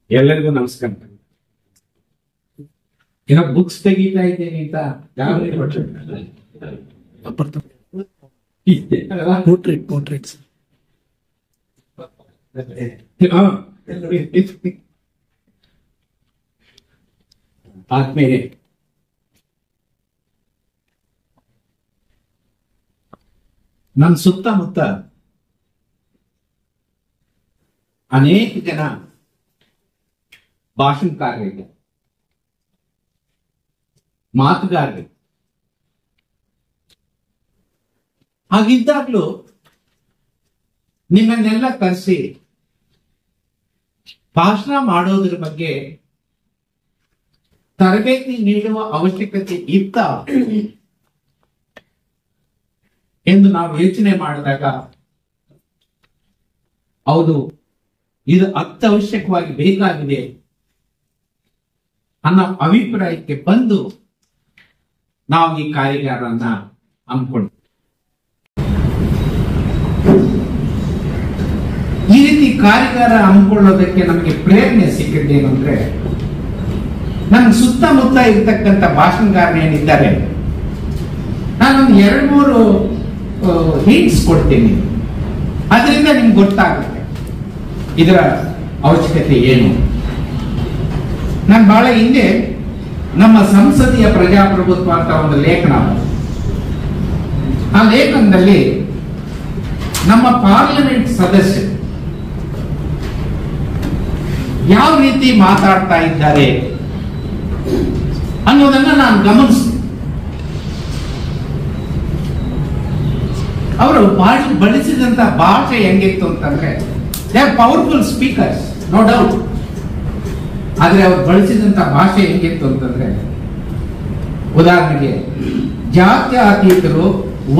ಎಲ್ಲರಿಗೂ ನಮಸ್ಕಾರ. ಏನೋ ಬುಕ್ಸ್ ತೆಗಿತಾ ಇದ್ದೇನೆ ಅಂತ ಪೋರ್ಟ್ರೇಟ್ಸ್ ಆದ್ಮೇಲೆ ನನ್ನ ಸುತ್ತಮುತ್ತ ಅನೇಕ ಜನ ಭಾಷಣಕಾರರಿಗೆ, ಮಾತುಗಾರರಿಗೆ. ಹಾಗಿದ್ದಾಗ್ಲೂ ನಿಮ್ಮನ್ನೆಲ್ಲ ಕರೆಸಿ ಭಾಷಣ ಮಾಡೋದ್ರ ಬಗ್ಗೆ ತರಬೇತಿ ನೀಡುವ ಅವಶ್ಯಕತೆ ಇತ್ತ ಎಂದು ನಾವು ಯೋಚನೆ ಮಾಡಿದಾಗ ಹೌದು, ಇದು ಅತ್ಯವಶ್ಯಕವಾಗಿ ಬೇಕಾಗಿದೆ ಅನ್ನೋ ಅಭಿಪ್ರಾಯಕ್ಕೆ ಬಂದು ನಾವು ಈ ಕಾರ್ಯಾಗಾರನ್ನ ಹಮ್ಮಿಕೊಂಡು ಈ ರೀತಿ ಕಾರ್ಯಾಗಾರ ಹಮ್ಮಿಕೊಳ್ಳೋದಕ್ಕೆ ನಮಗೆ ಪ್ರೇರಣೆ ಸಿಕ್ಕಿದ್ದೇನು ಅಂದ್ರೆ, ನನ್ನ ಸುತ್ತಮುತ್ತ ಇರ್ತಕ್ಕಂಥ ಭಾಷಣಗಾರರು ಏನಿದ್ದಾರೆ, ನಾನೊಂದು 2-3 ಹಿಂಟ್ಸ್ ಕೊಡ್ತೀನಿ. ಅದರಿಂದ ನಿಮ್ಗೆ ಗೊತ್ತಾಗುತ್ತೆ ಇದರ ಅವಶ್ಯಕತೆ ಏನು. ನಾನು ಬಹಳ ಹಿಂದೆ ನಮ್ಮ ಸಂಸದೀಯ ಪ್ರಜಾಪ್ರಭುತ್ವ ಅಂತ ಒಂದು ಲೇಖನ, ಆ ಲೇಖನದಲ್ಲಿ ನಮ್ಮ ಪಾರ್ಲಿಮೆಂಟ್ ಸದಸ್ಯರು ಯಾವ ರೀತಿ ಮಾತಾಡ್ತಾ ಇದ್ದಾರೆ ಅನ್ನೋದನ್ನ ನಾನು ಗಮನಿಸಿದೆ. ಅವರು ಬಳಸಿದಂತ ಭಾಷೆ ಹೆಂಗಿತ್ತು ಅಂತಂದ್ರೆ, they are powerful speakers, no doubt. ಆದ್ರೆ ಅವ್ರು ಬಳಸಿದಂತ ಭಾಷೆ ಹೆಂಗಿತ್ತು ಅಂತಂದ್ರೆ, ಉದಾಹರಣೆಗೆ ಜಾತ್ಯತೀತರು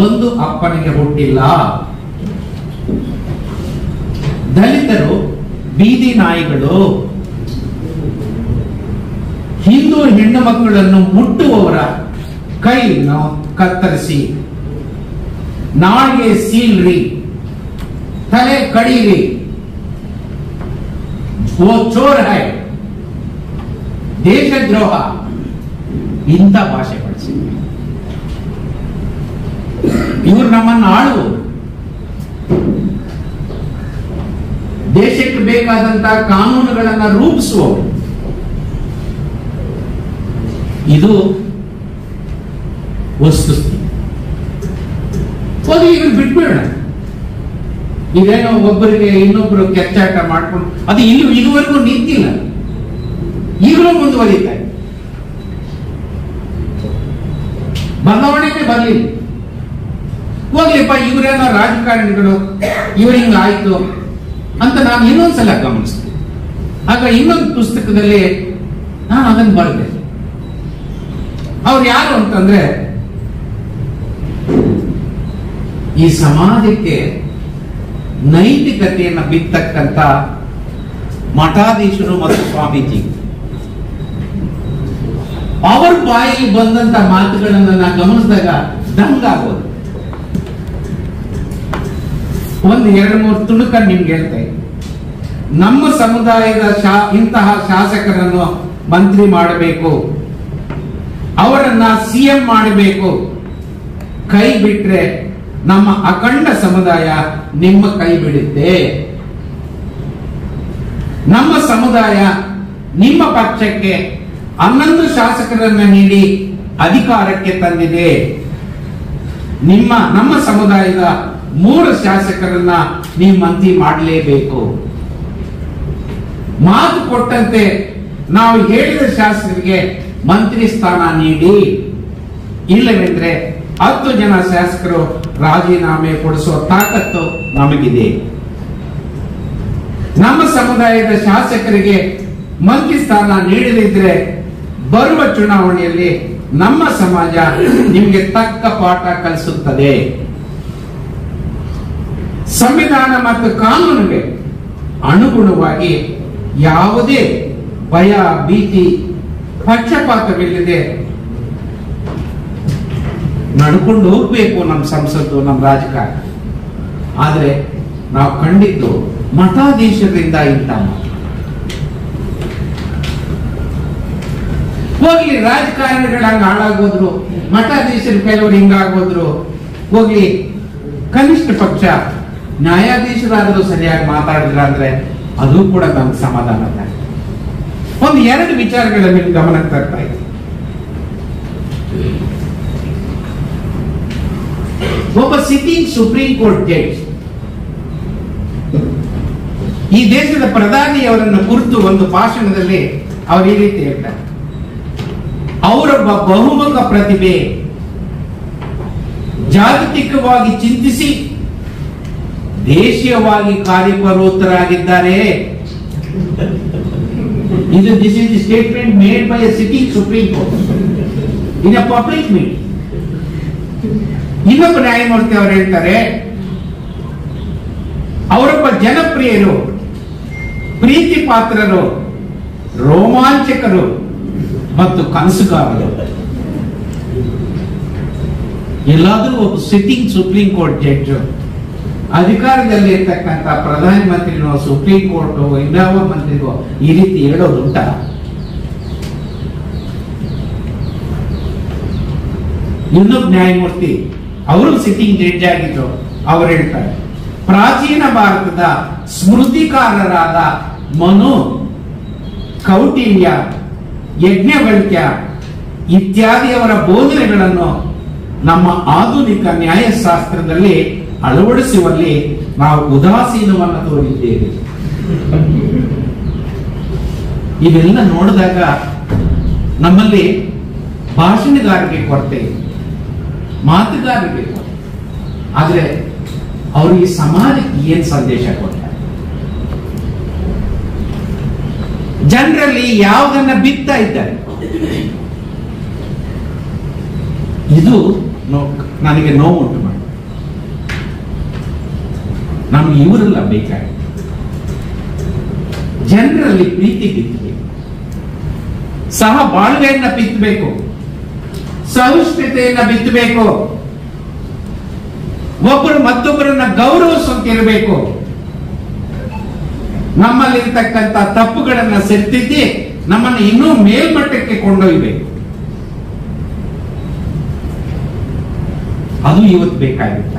ಒಂದು ಅಪ್ಪನಿಗೆ ಹುಟ್ಟಿಲ್ಲ, ದಲಿತರು ಬೀದಿ ನಾಯಿಗಳು, ಹಿಂದೂ ಹೆಣ್ಣು ಮಕ್ಕಳನ್ನು ಮುಟ್ಟುವವರ ಕೈಯನ್ನು ಕತ್ತರಿಸಿ, ನಾಳಿಗೆ ಸೀಲ್ರಿ, ತಲೆ ಕಡೀರಿ, ಓ ಚೋರ್ ಹೈ, ದೇಶದ್ರೋಹ, ಇಂಥ ಭಾಷೆ ಬಳಸಿ ಇವರು ನಮ್ಮನ್ನು ಆಳುವರು. ದೇಶಕ್ಕೆ ಬೇಕಾದಂತಹ ಕಾನೂನುಗಳನ್ನು ರೂಪಿಸುವವರು. ಇದು ವಸ್ತುಸ್ಥಿತಿ. ಇವ್ರು ಬಿಟ್ಬಿಡೋಣ. ಇದೇನೋ ಒಬ್ಬರಿಗೆ ಇನ್ನೊಬ್ಬರು ಕೆಚ್ಚಾಟ ಮಾಡ್ಕೊಂಡು ಅದು ಇದುವರೆಗೂ ನಿಂತಿಲ್ಲ, ಈಗಲೂ ಮುಂದುವರಿತಾ ಇದೆ. ಬದಲಾವಣೆಗೆ ಬರಲಿಲ್ಲ. ಹೋಗ್ಲಿಪ್ಪ, ಇವರೇನೋ ರಾಜಕಾರಣಿಗಳು, ಇವ್ರು ಹಿಂಗ ಆಯ್ತು ಅಂತ ನಾನು ಇನ್ನೊಂದ್ಸಲ ಗಮನಿಸ್ತೀನಿ. ಆಗ ಇನ್ನೊಂದು ಪುಸ್ತಕದಲ್ಲಿ ನಾನು ಅದನ್ನು ಬರೆದೆ. ಅವ್ರು ಯಾರು ಅಂತಂದ್ರೆ, ಈ ಸಮಾಜಕ್ಕೆ ನೈತಿಕತೆಯನ್ನು ಬಿತ್ತಕ್ಕಂತ ಮಠಾಧೀಶರು ಮತ್ತು ಸ್ವಾಮೀಜಿ. ಅವ್ರ ಬಾಯಿಗೆ ಬಂದಂತ ಮಾತುಗಳನ್ನು ನಾನು ಗಮನಿಸಿದಾಗ ದಂಗಾಗೋದು. ಒಂದು 2-3 ತುಣುಕ ನಿಮ್ಗೆ ಹೇಳ್ತಾ ಇದ್ದೀನಿ. ನಮ್ಮ ಸಮುದಾಯದ ಇಂತಹ ಶಾಸಕರನ್ನು ಮಂತ್ರಿ ಮಾಡಬೇಕು, ಅವರನ್ನ ಸಿಎಂ ಮಾಡಬೇಕು, ಕೈ ಬಿಟ್ರೆ ನಮ್ಮ ಅಖಂಡ ಸಮುದಾಯ ನಿಮ್ಮ ಕೈ ಬಿಡುತ್ತೆ. ನಮ್ಮ ಸಮುದಾಯ ನಿಮ್ಮ ಪಕ್ಷಕ್ಕೆ 11 ಶಾಸಕರನ್ನ ನೀಡಿ ಅಧಿಕಾರಕ್ಕೆ ತಂದಿದೆ. ನಮ್ಮ ಸಮುದಾಯದ 3 ಶಾಸಕರನ್ನ ನೀವು ಮಂತ್ರಿ ಮಾಡಲೇಬೇಕು. ಮಾತು ಕೊಟ್ಟಂತೆ ನಾವು ಹೇಳಿದ ಶಾಸಕರಿಗೆ ಮಂತ್ರಿ ಸ್ಥಾನ ನೀಡಿ, ಇಲ್ಲವೆಂದ್ರೆ 10 ಜನ ಶಾಸಕರು ರಾಜೀನಾಮೆ ಕೊಡಿಸುವ ತಾಕತ್ತು ನಮಗಿದೆ. ನಮ್ಮ ಸಮುದಾಯದ ಶಾಸಕರಿಗೆ ಮಂತ್ರಿ ಸ್ಥಾನ ನೀಡದಿದ್ರೆ ಬರುವ ಚುನಾವಣೆಯಲ್ಲಿ ನಮ್ಮ ಸಮಾಜ ನಿಮಗೆ ತಕ್ಕ ಪಾಠ ಕಲಿಸುತ್ತದೆ. ಸಂವಿಧಾನ ಮತ್ತು ಕಾನೂನಿಗೆ ಅನುಗುಣವಾಗಿ ಯಾವುದೇ ಭಯ, ಭೀತಿ, ಪಕ್ಷಪಾತವಿಲ್ಲದೆ ನಡ್ಕೊಂಡು ಹೋಗ್ಬೇಕು ನಮ್ಮ ಸಂಸತ್ತು, ನಮ್ಮ ರಾಜಕಾರಣ. ಆದ್ರೆ ನಾವು ಕಂಡಿದ್ದು ಮಠಾಧೀಶರಿಂದ ಇಂಥ ಹೋಗ್ಲಿ, ರಾಜಕಾರಣಿಗಳು ಹಂಗ ಹಾಳಾಗೋದ್ರು, ಮಠಾಧೀಶರು ಕೆಲವರು ಹಿಂಗಾಗೋದ್ರು, ಹೋಗ್ಲಿ, ಕನಿಷ್ಠ ಪಕ್ಷ ನ್ಯಾಯಾಧೀಶರಾದರೂ ಸರಿಯಾಗಿ ಮಾತಾಡಿದ್ರ ಅಂದ್ರೆ ಅದು ಕೂಡ ನಮ್ಗೆ ಸಮಾಧಾನ. ಒಂದು ಎರಡು ವಿಚಾರಗಳ ಮೇಲೆ ಗಮನಕ್ಕೆ ತರ್ತಾ ಇದೆ. ಒಬ್ಬ ಸಿಟ್ಟಿಂಗ್ ಸುಪ್ರೀಂ ಕೋರ್ಟ್ ಜಡ್ಜ್ ಈ ದೇಶದ ಪ್ರಧಾನಿಯವರನ್ನು ಕುರಿತು ಒಂದು ಭಾಷಣದಲ್ಲಿ ಅವರು ಈ ರೀತಿ ಹೇಳ್ತಾರೆ, ಅವರೊಬ್ಬ ಬಹುಮುಖ ಪ್ರತಿಭೆ, ಜಾಗತಿಕವಾಗಿ ಚಿಂತಿಸಿ ದೇಶೀಯವಾಗಿ ಕಾರ್ಯಪ್ರವೃತ್ತರಾಗಿದ್ದಾರೆ. ಇದು this is the statement made by A sitting supreme court in a public meeting. ಇನ್ನೊಬ್ಬ ನ್ಯಾಯಮೂರ್ತಿ ಅವರು ಹೇಳ್ತಾರೆ, ಅವರೊಬ್ಬ ಜನಪ್ರಿಯರು, ಪ್ರೀತಿ ಪಾತ್ರರು, ರೋಮಾಂಚಕರು ಮತ್ತು ಕನಸುಗಾರರು. ಎಲ್ಲಾದರೂ ಒಬ್ಬ ಸಿಟ್ಟಿಂಗ್ ಸುಪ್ರೀಂ ಕೋರ್ಟ್ ಜಡ್ಜ್ ಅಧಿಕಾರದಲ್ಲಿ ಇರ್ತಕ್ಕಂಥ ಪ್ರಧಾನಮಂತ್ರಿನೋ ಸುಪ್ರೀಂ ಕೋರ್ಟ್ ಇನ್ಯಾವ ಮಂತ್ರಿಗೋ ಈ ರೀತಿ ಹೇಳೋದುಂಟ? ಇನ್ನೊಬ್ಬ ನ್ಯಾಯಮೂರ್ತಿ ಅವರು ಸಿಟ್ಟಿಂಗ್ ಜಡ್ಜ್ ಆಗಿದ್ರು, ಅವರು ಹೇಳ್ತಾರೆ, ಪ್ರಾಚೀನ ಭಾರತದ ಸ್ಮೃತಿಕಾರರಾದ ಮನು, ಕೌಟಿಲ್ಯ, ಯಜ್ಞವಲ್ಕ್ಯ ಇತ್ಯಾದಿಯವರ ಬೋಧನೆಗಳನ್ನು ನಮ್ಮ ಆಧುನಿಕ ನ್ಯಾಯಶಾಸ್ತ್ರದಲ್ಲಿ ಅಳವಡಿಸುವಲ್ಲಿ ನಾವು ಉದಾಸೀನವನ್ನು ತೋರಿದ್ದೇವೆ. ಇವೆಲ್ಲ ನೋಡಿದಾಗ ನಮ್ಮಲ್ಲಿ ಭಾಷಣಗಾರರಿಗೆ ಕೊರತೆ, ಮಾತುಗಾರರಿಗೆ ಕೊರತೆ. ಆದ್ರೆ ಅವರು ಈ ಸಮಾಜಕ್ಕೆ ಏನ್ ಸಂದೇಶ ಕೊಡ್ತಾರೆ? ಜನರಲ್ಲಿ ಯಾವುದನ್ನ ಬಿತ್ತಾ ಇದ್ದಾರೆ? ಇದು ನನಗೆ ನೋವುಂಟು ಮಾಡಿ. ನಮ್ಗೆ ಇವರೆಲ್ಲ ಬೇಕಾಗಿದೆ. ಜನರಲ್ಲಿ ಪ್ರೀತಿ ಬಿತ್ತಬೇಕು, ಸಹ ಬಾಳ್ವೆಯನ್ನ ಬಿತ್ತಬೇಕು, ಸಹಿಷ್ಣುತೆಯನ್ನ ಬಿತ್ತಬೇಕು, ಒಬ್ಬರು ಮತ್ತೊಬ್ಬರನ್ನ ಗೌರವಿಸುತ್ತಿರಬೇಕು, ನಮ್ಮಲ್ಲಿರ್ತಕ್ಕಂಥ ತಪ್ಪುಗಳನ್ನ ಸರಿತಿದ್ದಿ ನಮ್ಮನ್ನು ಇನ್ನೂ ಮೇಲ್ಮಟ್ಟಕ್ಕೆ ಕೊಂಡೊಯ್ಯಬೇಕು. ಅದು ಇವತ್ತು ಬೇಕಾಗಿತ್ತ.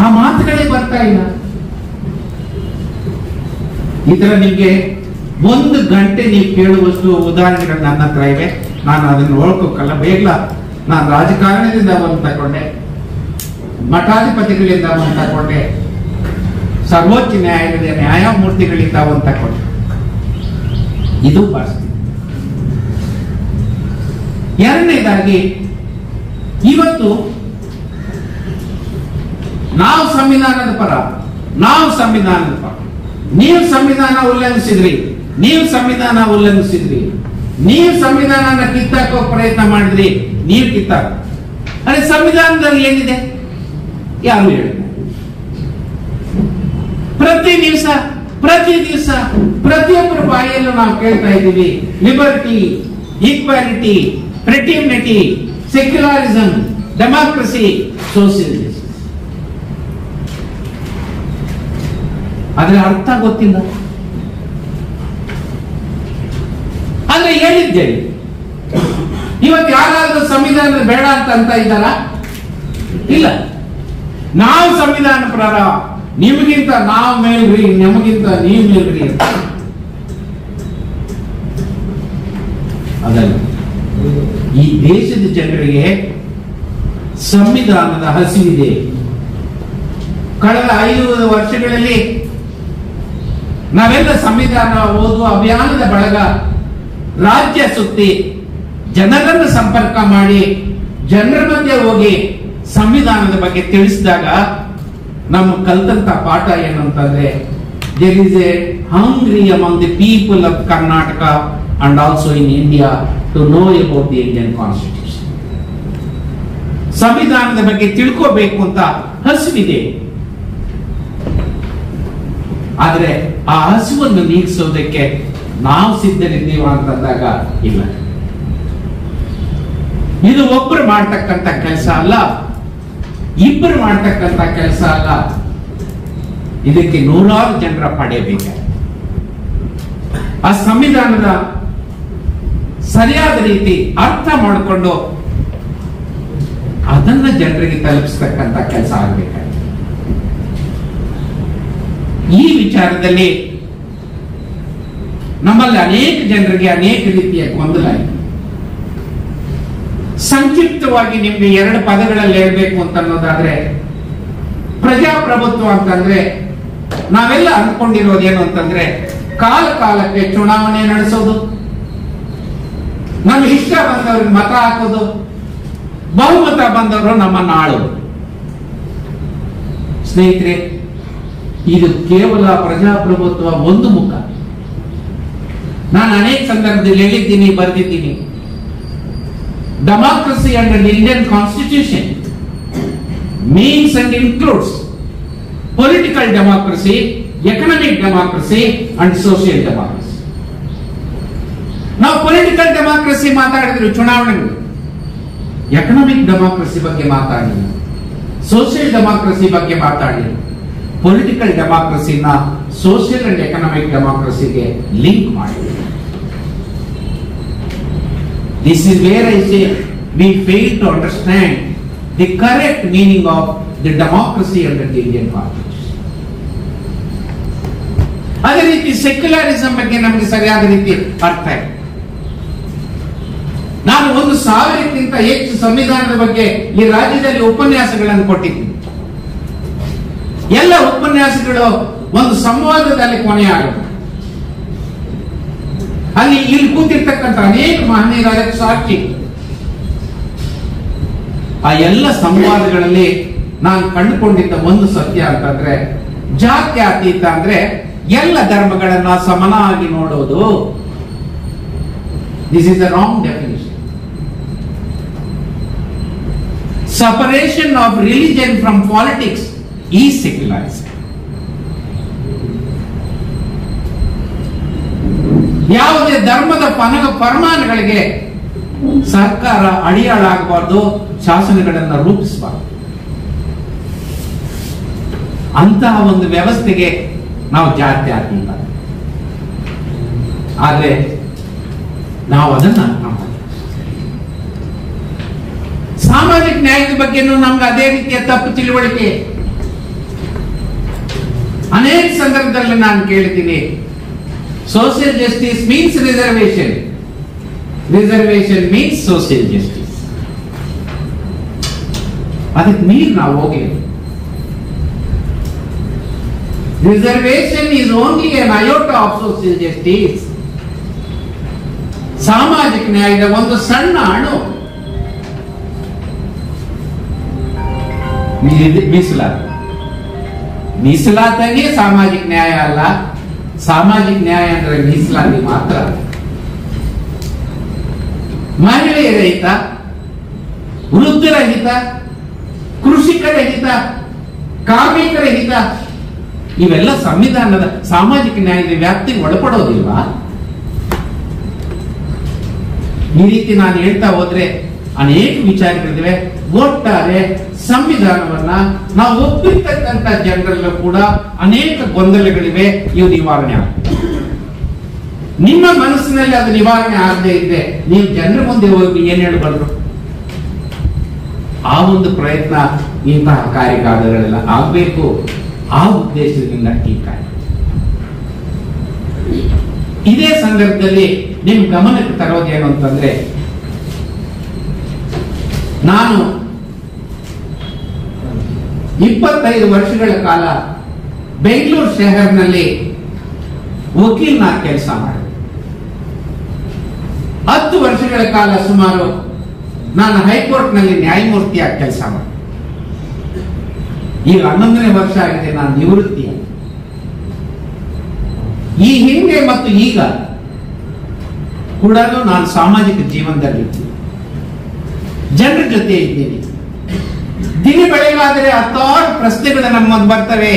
ಆ ಮಾತುಗಳೇ ಬರ್ತಾ ಇಲ್ಲ. ಈ ತರ ನಿಮ್ಗೆ 1 ಗಂಟೆ ನೀವು ಕೇಳುವಷ್ಟು ಉದಾಹರಣೆಗಳು ನನ್ನ ಹತ್ರ ಇವೆ. ನಾನು ಅದನ್ನು ಓಳ್ಕೋಕಲ್ಲ. ಬೇಗ ನಾನು ರಾಜಕಾರಣದಿಂದ ಒಂದು ತಗೊಂಡೆ, ಮಠಾಧಿಪತಿಗಳಿಂದ ಒಂದು ತಗೊಂಡೆ, ಸರ್ವೋಚ್ಚ ನ್ಯಾಯಾಲಯದ ನ್ಯಾಯಮೂರ್ತಿಗಳಿಂದ ಒಂದು ತಗೊಂಡೆ. ಇದು ಪರಿಸ್ಥಿತಿ. ಎರಡನೇದಾಗಿ, ಇವತ್ತು ನಾವು ಸಂವಿಧಾನದ ಪರ, ನಾವು ಸಂವಿಧಾನದ ಪರ, ನೀವು ಸಂವಿಧಾನ ಉಲ್ಲಂಘಿಸಿದ್ರಿ, ನೀವು ಸಂವಿಧಾನ ಉಲ್ಲಂಘಿಸಿದ್ರಿ, ನೀವು ಸಂವಿಧಾನ ಕಿತ್ತಾಕೋ ಪ್ರಯತ್ನ ಮಾಡಿದ್ರಿ, ನೀವು ಕಿತ್ತಾಕ. ಅರೆ, ಸಂವಿಧಾನದಲ್ಲಿ ಏನಿದೆ? ಯಾರು ಹೇಳಿದ್ರು? ಪ್ರತಿ ದಿವಸ ಪ್ರತಿಯೊಬ್ಬರ ಬಾಯಿಯಲ್ಲೂ ನಾವು ಕೇಳ್ತಾ ಇದ್ದೀವಿ, liberty, equality, fraternity, secularism, democracy, socialism. ಅದರ ಅರ್ಥ ಗೊತ್ತಿಲ್ಲ. ಆದ್ರೆ ಹೇಳಿದ್ದೇವೆ. ಇವತ್ತು ಯಾರಾದ್ರೂ ಸಂವಿಧಾನ ಬೇಡ ಅಂತ ಇದ್ದಾರ? ಇಲ್ಲ. ನಾವು ಸಂವಿಧಾನ ಪ್ರಕಾರ, ನಿಮಗಿಂತ ನಾವು ಮೇಲ್ರಿ, ನಮಗಿಂತ ನೀವು ಮೇಲ್ರಿ ಅಂತ. ಅದಲ್ಲ, ಈ ದೇಶದ ಜನರಿಗೆ ಸಂವಿಧಾನದ ಹಸಿವಿದೆ. ಕಳೆದ 5 ವರ್ಷಗಳಲ್ಲಿ ನಾವೆಲ್ಲ ಸಂವಿಧಾನ ಓದುವ ಅಭಿಯಾನದ ಬಳಗ ರಾಜ್ಯ ಸುತ್ತಿ ಜನರನ್ನು ಸಂಪರ್ಕ ಮಾಡಿ ಜನರ ಮಧ್ಯೆ ಹೋಗಿ ಸಂವಿಧಾನದ ಬಗ್ಗೆ ತಿಳಿಸಿದಾಗ ನಮ್ಮ ಕಲ್ತಂತ ಪಾಠ ಏನು ಅಂತಂದ್ರೆ, there is a hungry among the people of Karnataka and also in India to know about the Indian constitution. ಸಂವಿಧಾನದ ಬಗ್ಗೆ ತಿಳ್ಕೋಬೇಕು ಅಂತ ಹಸಿವಿದೆ. ಆದ್ರೆ ಆ ಹಸಿವನ್ನು ನೀಗಿಸೋದಕ್ಕೆ ನಾವು ಸಿದ್ಧರಿದ್ದೀವ ಅಂತಂದಾಗ ಇಲ್ಲ. ಇದು ಒಬ್ಬರು ಮಾಡ್ತಕ್ಕಂಥ ಕೆಲಸ ಅಲ್ಲ, ಇಬ್ಬರು ಮಾಡ್ತಕ್ಕಂಥ ಕೆಲಸ ಅಲ್ಲ. ಇದಕ್ಕೆ 100 ಜನರ ಪಡೆಯಬೇಕು. ಆ ಸಂವಿಧಾನದ ಸರಿಯಾದ ರೀತಿ ಅರ್ಥ ಮಾಡಿಕೊಂಡು ಅದನ್ನ ಜನರಿಗೆ ತಲುಪಿಸ್ತಕ್ಕಂಥ ಕೆಲಸ ಆಗಬೇಕಾಗಿದೆ. ಈ ವಿಚಾರದಲ್ಲಿ ನಮ್ಮಲ್ಲಿ ಅನೇಕ ಜನರಿಗೆ ಅನೇಕ ರೀತಿಯ ಗೊಂದಲ ಇದೆ. ಸಂಕ್ಷಿಪ್ತವಾಗಿ ನಿಮ್ಗೆ 2 ಪದಗಳಲ್ಲಿ ಹೇಳ್ಬೇಕು ಅಂತ ಅನ್ನೋದಾದ್ರೆ, ಪ್ರಜಾಪ್ರಭುತ್ವ ಅಂತಂದ್ರೆ ನಾವೆಲ್ಲ ಅಂದ್ಕೊಂಡಿರೋದೇನು ಅಂತಂದ್ರೆ ಕಾಲ ಕಾಲಕ್ಕೆ ಚುನಾವಣೆ ನಡೆಸೋದು, ನಮ್ಗೆ ಇಷ್ಟ ಬಂದವ್ರಿಗೆ ಮತ ಹಾಕೋದು, ಬಹುಮತ ಬಂದವರು ನಮ್ಮನ್ನ ಆಳೋದು. ಸ್ನೇಹಿತರೆ, ಇದು ಕೇವಲ ಪ್ರಜಾಪ್ರಭುತ್ವ ಒಂದು ಮುಖ. ನಾನು ಅನೇಕ ಸಂದರ್ಭದಲ್ಲಿ ಹೇಳಿದ್ದೀನಿ, ಬರೆದಿದ್ದೀನಿ. Democracy under Indian constitution means and includes political democracy, economic democracy and social democracy. ನಾವು ಪೊಲಿಟಿಕಲ್ ಡೆಮಾಕ್ರಸಿ ಮಾತಾಡಿದ್ರು ಚುನಾವಣೆಗಳು, ಎಕನಾಮಿಕ್ ಡೆಮಾಕ್ರಸಿ ಬಗ್ಗೆ ಮಾತಾಡಿಲ್ಲ, ಸೋಷಿಯಲ್ ಡೆಮಾಕ್ರಸಿ ಬಗ್ಗೆ ಮಾತಾಡಿಲ್ಲ. ಪೊಲಿಟಿಕಲ್ ಡೆಮಾಕ್ರಸಿನ ಸೋಷಿಯಲ್ ಅಂಡ್ ಎಕನಾಮಿಕ್ ಡೆಮಾಕ್ರಸಿಗೆ ಲಿಂಕ್ ಮಾಡಿಲ್ಲ. This is where I say we fail to understand the correct meaning of the democracy under the Indian Constitution. ಅದೇ ರೀತಿ ಸೆಕ್ಯುಲರಿಸಂ ಬಗ್ಗೆ ನಮಗೆ ಸರಿಯಾದ ರೀತಿ ಅರ್ಥ ಇದೆ. ನಾನು 1000ಕ್ಕಿಂತ ಹೆಚ್ಚು ಸಂವಿಧಾನದ ಬಗ್ಗೆ ಈ ರಾಜ್ಯದಲ್ಲಿ ಉಪನ್ಯಾಸಗಳನ್ನು ಕೊಟ್ಟಿದ್ದೀನಿ. ಎಲ್ಲ ಉಪನ್ಯಾಸಗಳು ಒಂದು ಸಂವಾದದಲ್ಲಿ ಕೊನೆಯಾಗುತ್ತೆ. ಅಲ್ಲಿ ಇಲ್ಲಿ ಕೂತಿರ್ತಕ್ಕಂಥ ಅನೇಕ ಮಹನೀಯರಾದ ಸಾಕ್ಷಿ. ಆ ಎಲ್ಲ ಸಂವಾದಗಳಲ್ಲಿ ನಾನು ಕಂಡುಕೊಂಡಿದ್ದ ಒಂದು ಸತ್ಯ ಅಂತಂದ್ರೆ, ಜಾತ್ಯತೀತ ಅಂದ್ರೆ ಎಲ್ಲ ಧರ್ಮಗಳನ್ನ ಸಮನಾಗಿ ನೋಡೋದು. This is the wrong definition. Separation of religion from politics is secularism. ಯಾವುದೇ ಧರ್ಮದ ಪರಮಾಣುಗಳಿಗೆ ಸರ್ಕಾರ ಅಡಿಯಾಳಾಗಬಾರ್ದು, ಶಾಸನಗಳನ್ನು ರೂಪಿಸಬಾರದು. ಅಂತಹ ಒಂದು ವ್ಯವಸ್ಥೆಗೆ ನಾವು ಜಾತ್ಯತೀತ. ಆದ್ರೆ ನಾವು ಅದನ್ನ ಅರ್ಥ ಮಾಡಿ, ಸಾಮಾಜಿಕ ನ್ಯಾಯದ ಬಗ್ಗೆನೂ ನಮ್ಗೆ ಅದೇ ರೀತಿಯ ತಪ್ಪು ತಿಳುವಳಿಕೆ. ಅನೇಕ ಸಂದರ್ಭದಲ್ಲಿ ನಾನು ಕೇಳಿದ್ದೀನಿ, social justice means reservation, reservation means social justice. ಅದಕ್ಕೆ ಮೀರಿ ನಾವು ಹೋಗಿ, reservation is only N ಅಯೋಟಾ of social justice. ಸಾಮಾಜಿಕ ನ್ಯಾಯದ ಒಂದು ಸಣ್ಣ ಅಣು. ಮೀಸಲಾತಿ, ಮೀಸಲಾತಿಗೆ ಸಾಮಾಜಿಕ ನ್ಯಾಯ ಅಲ್ಲ. ಸಾಮಾಜಿಕ ನ್ಯಾಯ ಅಂದ್ರೆ ಮೀಸಲಾತಿ ಮಾತ್ರ. ಮಹಿಳೆಯರ ಹಿತ, ವೃದ್ಧರ ಹಿತ, ಕೃಷಿಕರ ಹಿತ, ಕಾರ್ಮಿಕರ ಹಿತ, ಇವೆಲ್ಲ ಸಂವಿಧಾನದ ಸಾಮಾಜಿಕ ನ್ಯಾಯದ ವ್ಯಾಪ್ತಿಗೆ ಒಳಪಡೋದಿಲ್ವಾ? ಈ ರೀತಿ ನಾನು ಹೇಳ್ತಾ ಹೋದ್ರೆ ಅನೇಕ ವಿಚಾರಗಳಿವೆ. ಒಟ್ಟಾರೆ ಸಂವಿಧಾನವನ್ನ ನಾವು ಒಪ್ಪಿರ್ತಕ್ಕಂಥ ಜನರಲ್ಲೂ ಕೂಡ ಅನೇಕ ಗೊಂದಲಗಳಿವೆ. ಇವು ನಿವಾರಣೆ ಆಗ್ತದೆ. ನಿಮ್ಮ ಮನಸ್ಸಿನಲ್ಲಿ ಅದು ನಿವಾರಣೆ ಆಗದೆ ಇದ್ರೆ ನೀವು ಜನರ ಮುಂದೆ ಹೋಗಿ ಏನ್ ಹೇಳಬಾರ್ದು? ಆ ಒಂದು ಪ್ರಯತ್ನ ಇಂತಹ ಕಾರ್ಯಕಾಲಗಳೆಲ್ಲ ಆಗಬೇಕು. ಆ ಉದ್ದೇಶದಿಂದ ಈ ಕಾರ್ಯ. ಇದೇ ಸಂದರ್ಭದಲ್ಲಿ ನಿಮ್ ಗಮನಕ್ಕೆ ತರೋದೇನು ಅಂತಂದ್ರೆ, ನಾನು 25 ವರ್ಷಗಳ ಕಾಲ ಬೆಂಗಳೂರು ಶಹರ್ನಲ್ಲಿ ವಕೀಲನ ಕೆಲಸ ಮಾಡಿದೆ. 10 ವರ್ಷಗಳ ಕಾಲ ಸುಮಾರು ನಾನು ಹೈಕೋರ್ಟ್ ನಲ್ಲಿ ನ್ಯಾಯಮೂರ್ತಿಯಾಗಿ ಕೆಲಸ ಮಾಡಿದೆ. ಈಗ 11ನೇ ವರ್ಷ ಆಗಿದೆ ನಾನು ನಿವೃತ್ತಿ. ಈ ಹಿಂದೆ ಮತ್ತು ಈಗ ಕೂಡ ನಾನು ಸಾಮಾಜಿಕ ಜೀವನದಲ್ಲಿ ಜನರ ಜೊತೆ ಇದ್ದೀನಿ. ದಿನ ಬೆಳಗಾದರೆ 10 ಪ್ರಶ್ನೆಗಳು ನಮ್ಮ ಮುಂದೆ ಬರ್ತವೆ.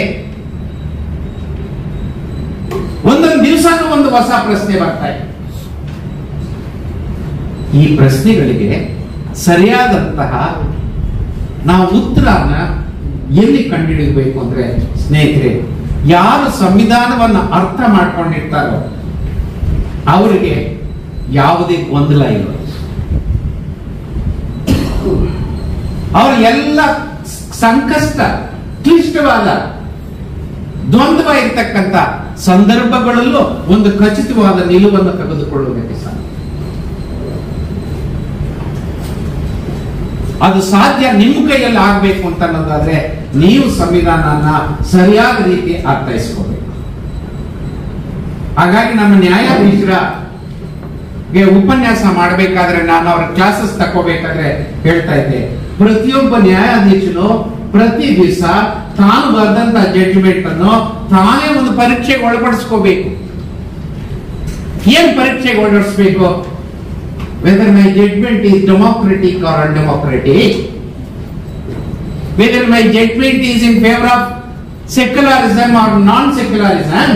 ಒಂದೊಂದು ದಿವಸನೂ ಒಂದು ಹೊಸ ಪ್ರಶ್ನೆ ಬರ್ತಾ ಇದೆ. ಈ ಪ್ರಶ್ನೆಗಳಿಗೆ ಸರಿಯಾದಂತಹ ನಾವು ಉತ್ತರನ ಎಲ್ಲಿ ಕಂಡುಹಿಡಿಯಬೇಕು ಅಂದ್ರೆ, ಸ್ನೇಹಿತರೆ, ಯಾರು ಸಂವಿಧಾನವನ್ನು ಅರ್ಥ ಮಾಡ್ಕೊಂಡಿರ್ತಾರೋ ಅವರಿಗೆ ಯಾವುದೇ ಗೊಂದಲ ಇಲ್ಲ. ಅವರ ಎಲ್ಲ ಸಂಕಷ್ಟ, ಕ್ಲಿಷ್ಟವಾದ, ದ್ವಂದ್ವ ಇರತಕ್ಕಂತ ಸಂದರ್ಭಗಳಲ್ಲೂ ಒಂದು ಖಚಿತವಾದ ನಿಲುವನ್ನು ತೆಗೆದುಕೊಳ್ಳುವುದಕ್ಕೆ ಸಾಧ್ಯ. ಅದು ಸಾಧ್ಯ ನಿಮ್ಮ ಕೈಯಲ್ಲಿ ಆಗ್ಬೇಕು ಅಂತ ಅನ್ನೋದಾದ್ರೆ ನೀವು ಸಂವಿಧಾನನ ಸರಿಯಾದ ರೀತಿ ಅರ್ಥೈಸ್ಕೋಬೇಕು. ಹಾಗಾಗಿ ನಮ್ಮ ನ್ಯಾಯಾಧೀಶರ ಉಪನ್ಯಾಸ ಮಾಡಬೇಕಾದ್ರೆ, ನಾನು ಅವ್ರ ಕ್ಲಾಸಸ್ ತಗೋಬೇಕಾದ್ರೆ ಹೇಳ್ತಾ ಇದ್ದೆ, ಪ್ರತಿಯೊಬ್ಬ ನ್ಯಾಯಾಧೀಶನು ಪ್ರತಿ ದಿವಸ ತಾನು ಬರೆದಂತ ಜಡ್ಜ್ಮೆಂಟ್ ಅನ್ನು ತಾನೇ ಒಂದು ಪರೀಕ್ಷೆಗೆ ಒಳಪಡಿಸ್ಕೋಬೇಕು. ಏನ್ ಪರೀಕ್ಷೆಗೆ ಒಳಪಡಿಸಬೇಕು? Whether my judgment is democratic or undemocratic, whether my judgment is in favor of secularism or non-secularism,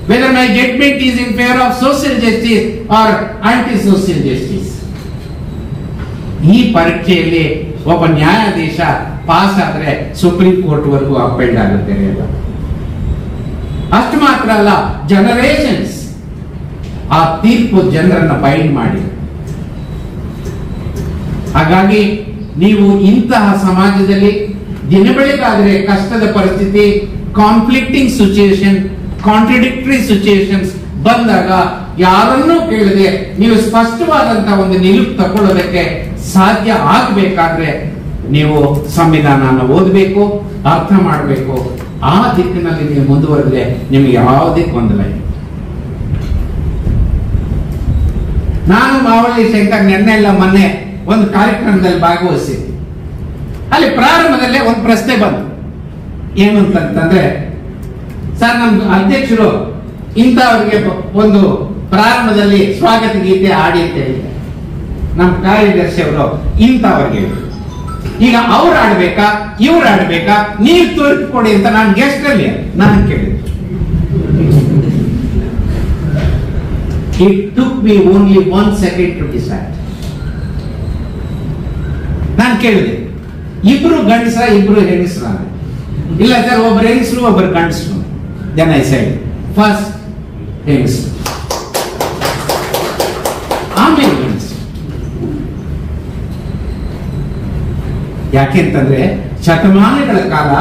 whether my judgment is in favor of social justice or anti-social justice. ಈ ಪರೀಕ್ಷೆಯಲ್ಲಿ ಒಬ್ಬ ನ್ಯಾಯಾಧೀಶ ಪಾಸ್ ಆದ್ರೆ ಸುಪ್ರೀಂ ಕೋರ್ಟ್ ವರೆಗೂ appeal ಆಗುತ್ತೆ. ಅಷ್ಟು ಮಾತ್ರ ಅಲ್ಲ, ಜನರೇಷನ್ಸ್ ಆ ತೀರ್ಪು ಜನರನ್ನ ಬೈಂಡ್ ಮಾಡಿ. ಹಾಗಾಗಿ ನೀವು ಇಂತಹ ಸಮಾಜದಲ್ಲಿ ದಿನ ಬೆಳಗಾದ್ರೆ ಕಷ್ಟದ ಪರಿಸ್ಥಿತಿ, ಕಾನ್ಫ್ಲಿಕ್ಟಿಂಗ್ ಸಿಚುಯೇಷನ್, ಕಾಂಟ್ರಡಿಕ್ಟರಿ ಸಿಚುಯೇಷನ್ಸ್ ಬಂದಾಗ ಯಾರನ್ನೂ ಕೇಳದೆ ನೀವು ಸ್ಪಷ್ಟವಾದಂತಹ ಒಂದು ನಿಲುವು ತಗೊಳ್ಳೋದಕ್ಕೆ ಸಾಧ್ಯ ಆಗಬೇಕಾದ್ರೆ ನೀವು ಸಂವಿಧಾನನ ಓದಬೇಕು, ಅರ್ಥ ಮಾಡಬೇಕು. ಆ ದಿಕ್ಕಿನಲ್ಲಿ ನೀವು ಮುಂದುವರೆದ್ರೆ ನಿಮಗೆ ಯಾವುದೇ ಗೊಂದಲ ಇಲ್ಲ. ನಾನು ಮಾವಳ್ಳಿ ಶಂಕರ್ ನೆನ್ನೆಲ್ಲ ಮೊನ್ನೆ ಒಂದು ಕಾರ್ಯಕ್ರಮದಲ್ಲಿ ಭಾಗವಹಿಸಿದ್ದೆ. ಅಲ್ಲಿ ಪ್ರಾರಂಭದಲ್ಲೇ ಒಂದು ಪ್ರಶ್ನೆ ಬಂತು. ಏನು ಅಂತಂದ್ರೆ, ಸರ್ ನಮ್ಮ ಅಧ್ಯಕ್ಷರು ಇಂಥವ್ರಿಗೆ ಒಂದು ಪ್ರಾರಂಭದಲ್ಲಿ ಸ್ವಾಗತ ಗೀತೆ ಆಡಿ ಅಂತ ಹೇಳಿದ್ದಾರೆ. ನಮ್ಮ ಕಾರ್ಯದರ್ಶಿ ಅವರು ಇಂಥವ್ರಿಗೆ, ಈಗ ಅವ್ರು ಆಡ್ಬೇಕಾ ಇವ್ರು ಆಡ್ಬೇಕಾ ನೀವು ತೋರಿಸ್ಕೊಡಿ ಅಂತ ನಾನು ಗೆಸ್ಟ್ ಅಲ್ಲಿ ನಾನು ಕೇಳಿದೆ. It took me only 1 second to decide. ನಾನು ಕೇಳಿದೆ, ಇಬ್ರು ಗಂಡಸ ಇಬ್ರು ಹೆಂಗಸ್ರ? ಇಲ್ಲ ಸರ್, ಒಬ್ರು ಹೆಂಗಸರು ಒಬ್ರು ಗಂಡಸರು. Then I said, first ಹೆಂಗಸರು, ಆಮೇಲೆ ಗಂಡಸರು. ಯಾಕೆಂತಂದ್ರೆ ಶತಮಾನಗಳ ಕಾಲ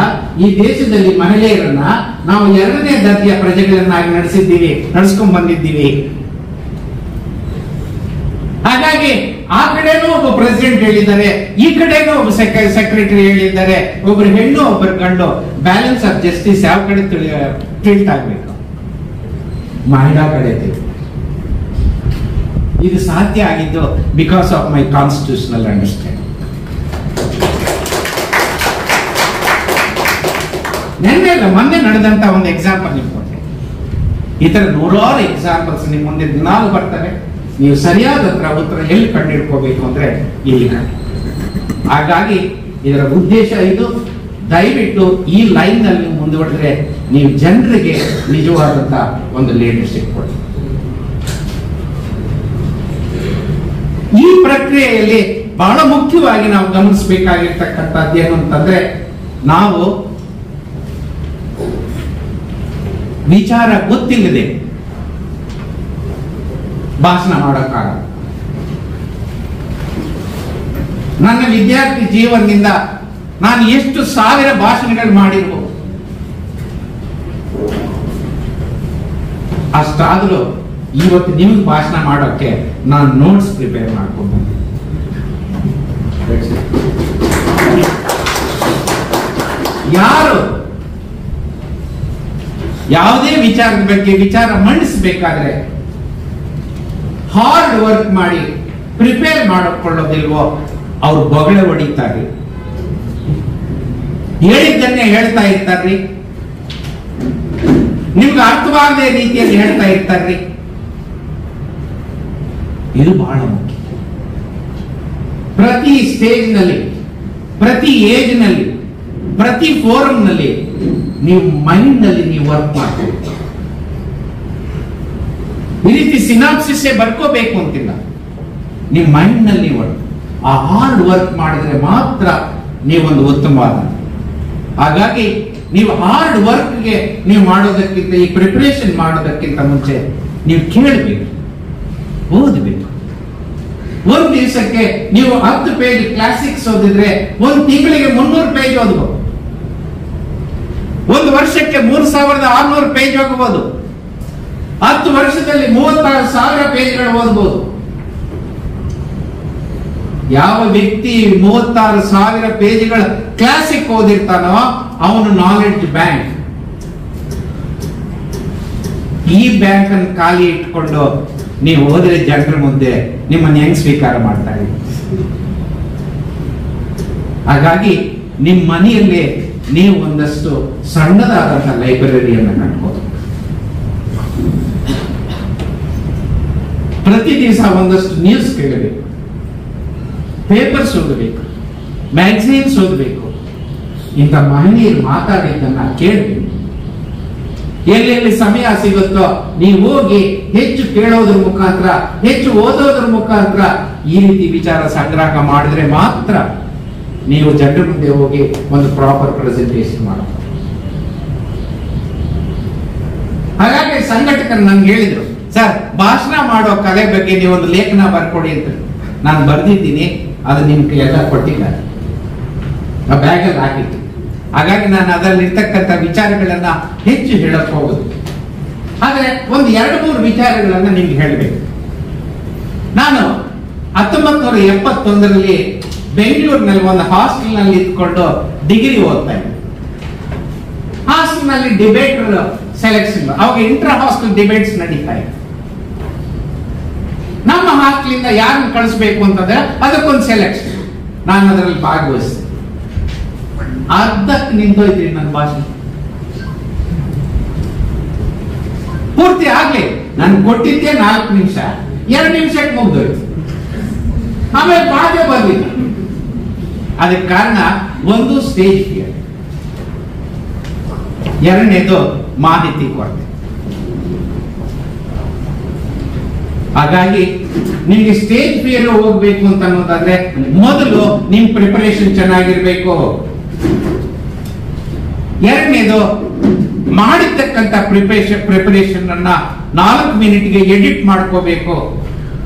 ಈ ದೇಶದಲ್ಲಿ ಮಹಿಳೆಯರನ್ನ ನಾವು 2ನೇ ದರ್ಜೆಯ ಪ್ರಜೆಗಳನ್ನಾಗಿ ನಡೆಸ್ಕೊಂಡ್ ಬಂದಿದ್ದೀವಿ. ಹಾಗಾಗಿ ಆ ಕಡೆನೂ ಒಬ್ಬ ಪ್ರೆಸಿಡೆಂಟ್ ಹೇಳಿದ್ದಾರೆ, ಈ ಕಡೆನೂ ಒಬ್ಬ ಸೆಕ್ರೆಟರಿ ಹೇಳಿದ್ದಾರೆ, ಒಬ್ರು ಹೆಣ್ಣು ಒಬ್ಬರು ಗಂಡು. ಬ್ಯಾಲೆನ್ಸ್ ಆಫ್ ಜಸ್ಟಿಸ್ ಯಾವ ಕಡೆ ಟಿಲ್ಟ್ ಆಗ್ಬೇಕು? ಮಹಿಳಾ ಕಡೆ. ಇದು ಸಾಧ್ಯ ಆಗಿದ್ದು because of my constitutional understanding. ಮೊನ್ನೆ ನಡೆದಂತ ಒಂದು ಎಕ್ಸಾಂಪಲ್ ನಿಮ್ಗೆ ಕೊಟ್ಟೆ. ಈ ತರ ನೂರಾರು ಎಕ್ಸಾಂಪಲ್ಸ್ ನಿಮ್ ಮುಂದೆ ದಿನಾಲು ಬರ್ತವೆ. ನೀವು ಸರಿಯಾದ ಉತ್ತರ ಎಲ್ಲಿ ಕಂಡುಹಿಡ್ಕೋಬೇಕು ಅಂದ್ರೆ ಇಲ್ಲಿ ಕಂಡು. ಹಾಗಾಗಿ ಇದರ ಉದ್ದೇಶ ಇದು. ದಯವಿಟ್ಟು ಈ ಲೈನ್ ನಲ್ಲಿ ಮುಂದುವರೆದ್ರೆ ನೀವು ಜನರಿಗೆ ನಿಜವಾದಂತ ಒಂದು ಲೀಡರ್ಶಿಪ್ ಕೊಡಿ. ಈ ಪ್ರಕ್ರಿಯೆಯಲ್ಲಿ ಬಹಳ ಮುಖ್ಯವಾಗಿ ನಾವು ಗಮನಿಸಬೇಕಾಗಿರ್ತಕ್ಕಂಥದ್ದು ಏನು ಅಂತಂದ್ರೆ, ನಾವು ವಿಚಾರ ಗೊತ್ತಿಲ್ಲದೆ ಭಾಷಣ ಮಾಡೋಕ್ಕಾಗಲ್ಲ. ನನ್ನ ವಿದ್ಯಾರ್ಥಿ ಜೀವನದಿಂದ ನಾನು ಎಷ್ಟು ಸಾವಿರ ಭಾಷಣಗಳು ಮಾಡಿರ್ಬೋದು. ಅಷ್ಟಾದ್ರೂ ಇವತ್ತು ನಿಮ್ಗೆ ಭಾಷಣ ಮಾಡೋಕೆ ನಾನು ನೋಟ್ಸ್ ಪ್ರಿಪೇರ್ ಮಾಡ್ಕೊಂಡು ಯಾರು ಯಾವುದೇ ವಿಚಾರದ ಬಗ್ಗೆ ವಿಚಾರ ಮಂಡಿಸಬೇಕಾದ್ರೆ ಹಾರ್ಡ್ ವರ್ಕ್ ಮಾಡಿ ಪ್ರಿಪೇರ್ ಮಾಡಿಕೊಳ್ಳೋದಿಲ್ವೋ ಅವ್ರು ಬೊಗಳೆ ಹೊಡಿತಾರೆ, ಹೇಳಿದ್ದನ್ನೇ ಹೇಳ್ತಾ ಇರ್ತಾರ್ರಿ, ನಿಮ್ಗೆ ಅರ್ಥವಾಗದೇ ರೀತಿಯಲ್ಲಿ ಹೇಳ್ತಾ ಇರ್ತಾರ್ರಿ. ಇದು ಬಹಳ ಮುಖ್ಯ. ಪ್ರತಿ ಸ್ಟೇಜ್ ನಲ್ಲಿ, ಪ್ರತಿ ಏಜ್ ನಲ್ಲಿ, ಪ್ರತಿ ಫೋರಂ ನಲ್ಲಿ ನೀವು ಮೈಂಡ್ ನಲ್ಲಿ ನೀವು ವರ್ಕ್ ಮಾಡ್ತೀವಿ. ಈ ರೀತಿ ಸಿನಾಪ್ಸಿಸ್ ಬರ್ಕೋಬೇಕು ಅಂತಿಲ್ಲ, ನೀವು ಮೈಂಡ್ ನಲ್ಲಿ ವರ್ಕ್, ಆ ಹಾರ್ಡ್ ವರ್ಕ್ ಮಾಡಿದ್ರೆ ಮಾತ್ರ ನೀವೊಂದು ಉತ್ತಮವಾದ. ಹಾಗಾಗಿ ನೀವು ಹಾರ್ಡ್ ವರ್ಕ್ಗೆ ನೀವು ಮಾಡೋದಕ್ಕಿಂತ, ಈ ಪ್ರಿಪರೇಷನ್ ಮಾಡೋದಕ್ಕಿಂತ ಮುಂಚೆ ನೀವು ಕೇಳಬೇಕು, ಓದಬೇಕು. ಒಂದು ದಿವಸಕ್ಕೆ ನೀವು 10 ಪೇಜ್ ಕ್ಲಾಸಿಕ್ಸ್ ಓದಿದ್ರೆ ಒಂದು ತಿಂಗಳಿಗೆ 300 ಪೇಜ್ ಓದಬಹುದು. ಒಂದು ವರ್ಷಕ್ಕೆ 3600 ಪೇಜ್ ಹೋಗಬಹುದು. 10 ವರ್ಷದಲ್ಲಿ 36,000 ಪೇಜ್ಗಳು ಓದಬಹುದು. ಯಾವ ವ್ಯಕ್ತಿ 36,000 ಪೇಜ್ಗಳ ಕ್ಲಾಸಿಕ್ ಓದಿರ್ತಾನೋ ಅವನು ನಾಲೆಡ್ಜ್ ಬ್ಯಾಂಕ್. ಈ ಬ್ಯಾಂಕ್ ಅನ್ನು ಖಾಲಿ ಇಟ್ಕೊಂಡು ನೀವು ಹೋದ್ರೆ ಜನರ ಮುಂದೆ ನಿಮ್ಮನ್ನು ಹೆಂಗ್ ಸ್ವೀಕಾರ ಮಾಡ್ತಾರೆ? ಹಾಗಾಗಿ ನಿಮ್ಮ ಮನೆಯಲ್ಲಿ ನೀವು ಒಂದಷ್ಟು ಸಣ್ಣದಾದಂತಹ ಲೈಬ್ರರಿಯನ್ನು ಕಟ್ಬೋದು. ಪ್ರತಿ ದಿವಸ ಒಂದಷ್ಟು ನ್ಯೂಸ್ ಕೇಳಬೇಕು, ಪೇಪರ್ಸ್ ಓದಬೇಕು, ಮ್ಯಾಗಝೀನ್ಸ್ ಓದಬೇಕು. ಇಂಥ ಮಹನೀಯರು ಮಾತಾಡಿದ್ದನ್ನ ಕೇಳಬೇಕು. ಎಲ್ಲೆಲ್ಲಿ ಸಮಯ ಸಿಗುತ್ತೋ ನೀವು ಹೋಗಿ ಹೆಚ್ಚು ಕೇಳೋದ್ರ ಮುಖಾಂತರ, ಹೆಚ್ಚು ಓದೋದ್ರ ಮುಖಾಂತರ ಈ ರೀತಿ ವಿಚಾರ ಸಂಗ್ರಹ ಮಾಡಿದ್ರೆ ಮಾತ್ರ ನೀವು ಜನರ ಮುಂದೆ ಹೋಗಿ ಒಂದು ಪ್ರಾಪರ್ ಪ್ರೆಸೆಂಟೇಷನ್ ಮಾಡಬಹುದು. ಹಾಗಾಗಿ ಸಂಘಟಕರು ನನ್ಗೆ ಹೇಳಿದ್ರು, ಸರ್ ಭಾಷಣ ಮಾಡೋ ಕಲೆ ಬಗ್ಗೆ ನೀವು ಒಂದು ಲೇಖನ ಬರ್ಕೊಡಿ ಅಂತ. ನಾನು ಬರ್ದಿದ್ದೀನಿ, ಅದು ನಿಮ್ಗೆ ಎಲ್ಲ ಕೊಟ್ಟಿದ್ದಾರೆ, ಆ ಬ್ಯಾಗಲ್ಲಿ ಹಾಕಿತ್ತು. ಹಾಗಾಗಿ ನಾನು ಅದರಲ್ಲಿ ಇರ್ತಕ್ಕಂಥ ವಿಚಾರಗಳನ್ನ ಹೆಚ್ಚು ಹೇಳಕ್ ಹೋಗುದು. ಆದ್ರೆ ಒಂದು 2-3 ವಿಚಾರಗಳನ್ನ ನಿಮ್ಗೆ ಹೇಳಬೇಕು. ನಾನು 1971ರಲ್ಲಿ ಬೆಂಗಳೂರಿನಲ್ಲಿ ಒಂದು ಹಾಸ್ಟೆಲ್ ನಲ್ಲಿ ಇದ್ಕೊಂಡು ಡಿಗ್ರಿ ಓದ್ತಾ ಇದ್ದೆ. ಹಾಸ್ಟೆಲ್ ನಲ್ಲಿ ಡಿಬೇಟರ್ ಸೆಲೆಕ್ಷನ್, ಅವಾಗ ಇಂಟರ್ ಹಾಸ್ಟೆಲ್ ಡಿಬೇಟ್ಸ್ ನಡೀತಾ ಇದೆ. ನಮ್ಮ ಹಾಸ್ಟೆಲ್ ಇಂದ ಯಾರನ್ನು ಕಳಿಸ್ಬೇಕು ಅಂತಂದ್ರೆ ಅದಕ್ಕೊಂದು ಸೆಲೆಕ್ಷನ್. ನಾನು ಅದರಲ್ಲಿ ಭಾಗವಹಿಸಿದೆ. ಅರ್ಧಕ್ಕೆ ನಿಂತೋಯ್ತ್ರಿ ನನ್ನ ಭಾಷಣ, ಪೂರ್ತಿ ಆಗ್ಲಿ. ನಾನು ಕೊಟ್ಟಿದ್ದೆ 4 ನಿಮಿಷ, 2 ನಿಮಿಷಕ್ಕೆ ಮುಗ್ದೋಯ್ತು. ಆಮೇಲೆ ಬಾಧೆ ಬರ್ಲಿಲ್ಲ. ಅದಕ್ಕೆ ಕಾರಣ ಒಂದು ಸ್ಟೇಜ್ ಫಿಯರ್, ಎರಡನೇದು ಮಾಹಿತಿ ಕೊರತೆ. ಹಾಗಾಗಿ ನಿಮ್ಗೆ ಸ್ಟೇಜ್ ಫಿಯರ್ ಹೋಗ್ಬೇಕು ಅಂತ ಅನ್ನೋದಾದ್ರೆ ಮೊದಲು ನಿಮ್ ಪ್ರಿಪರೇಷನ್ ಚೆನ್ನಾಗಿರ್ಬೇಕು. ಎರಡನೇದು ಮಾಡಿರ್ತಕ್ಕಂಥ ಪ್ರಿಪರೇಷನ್ ಅನ್ನ 4 ಮಿನಿಟ್ಗೆ ಎಡಿಟ್ ಮಾಡ್ಕೋಬೇಕು,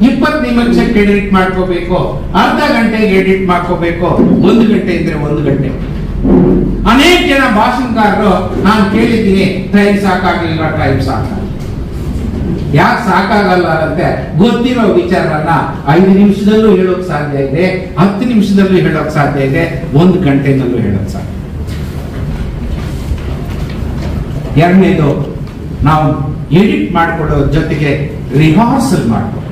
20 ನಿಮಿಷಕ್ಕೆ ಎಡಿಟ್ ಮಾಡ್ಕೋಬೇಕು, ಅರ್ಧ ಗಂಟೆಗೆ ಎಡಿಟ್ ಮಾಡ್ಕೋಬೇಕು, 1 ಗಂಟೆ ಇದ್ರೆ 1 ಗಂಟೆ. ಅನೇಕ ಜನ ಭಾಷಣಕಾರರು ನಾನು ಕೇಳಿದ್ದೀನಿ, ಟೈಮ್ ಸಾಕಾಗಲಿಲ್ಲ, ಟೈಮ್ ಸಾಕಾಗಲ್ಲ. ಯಾಕೆ ಸಾಕಾಗಲ್ಲ ಅಂತೆ, ಗೊತ್ತಿರೋ ವಿಚಾರನ 5 ನಿಮಿಷದಲ್ಲೂ ಹೇಳೋಕ್ ಸಾಧ್ಯ ಇದೆ, 10 ನಿಮಿಷದಲ್ಲೂ ಹೇಳೋಕ್ ಸಾಧ್ಯ ಇದೆ, 1 ಗಂಟೆನಲ್ಲೂ ಹೇಳೋಕ್ ಸಾಧ್ಯ. ಎರಡನೇದು ನಾವು ಎಡಿಟ್ ಮಾಡ್ಕೊಳ್ಳೋ ಜೊತೆಗೆ ರಿಹಾರ್ಸಲ್ ಮಾಡ್ಕೊಳ್ಳೋ.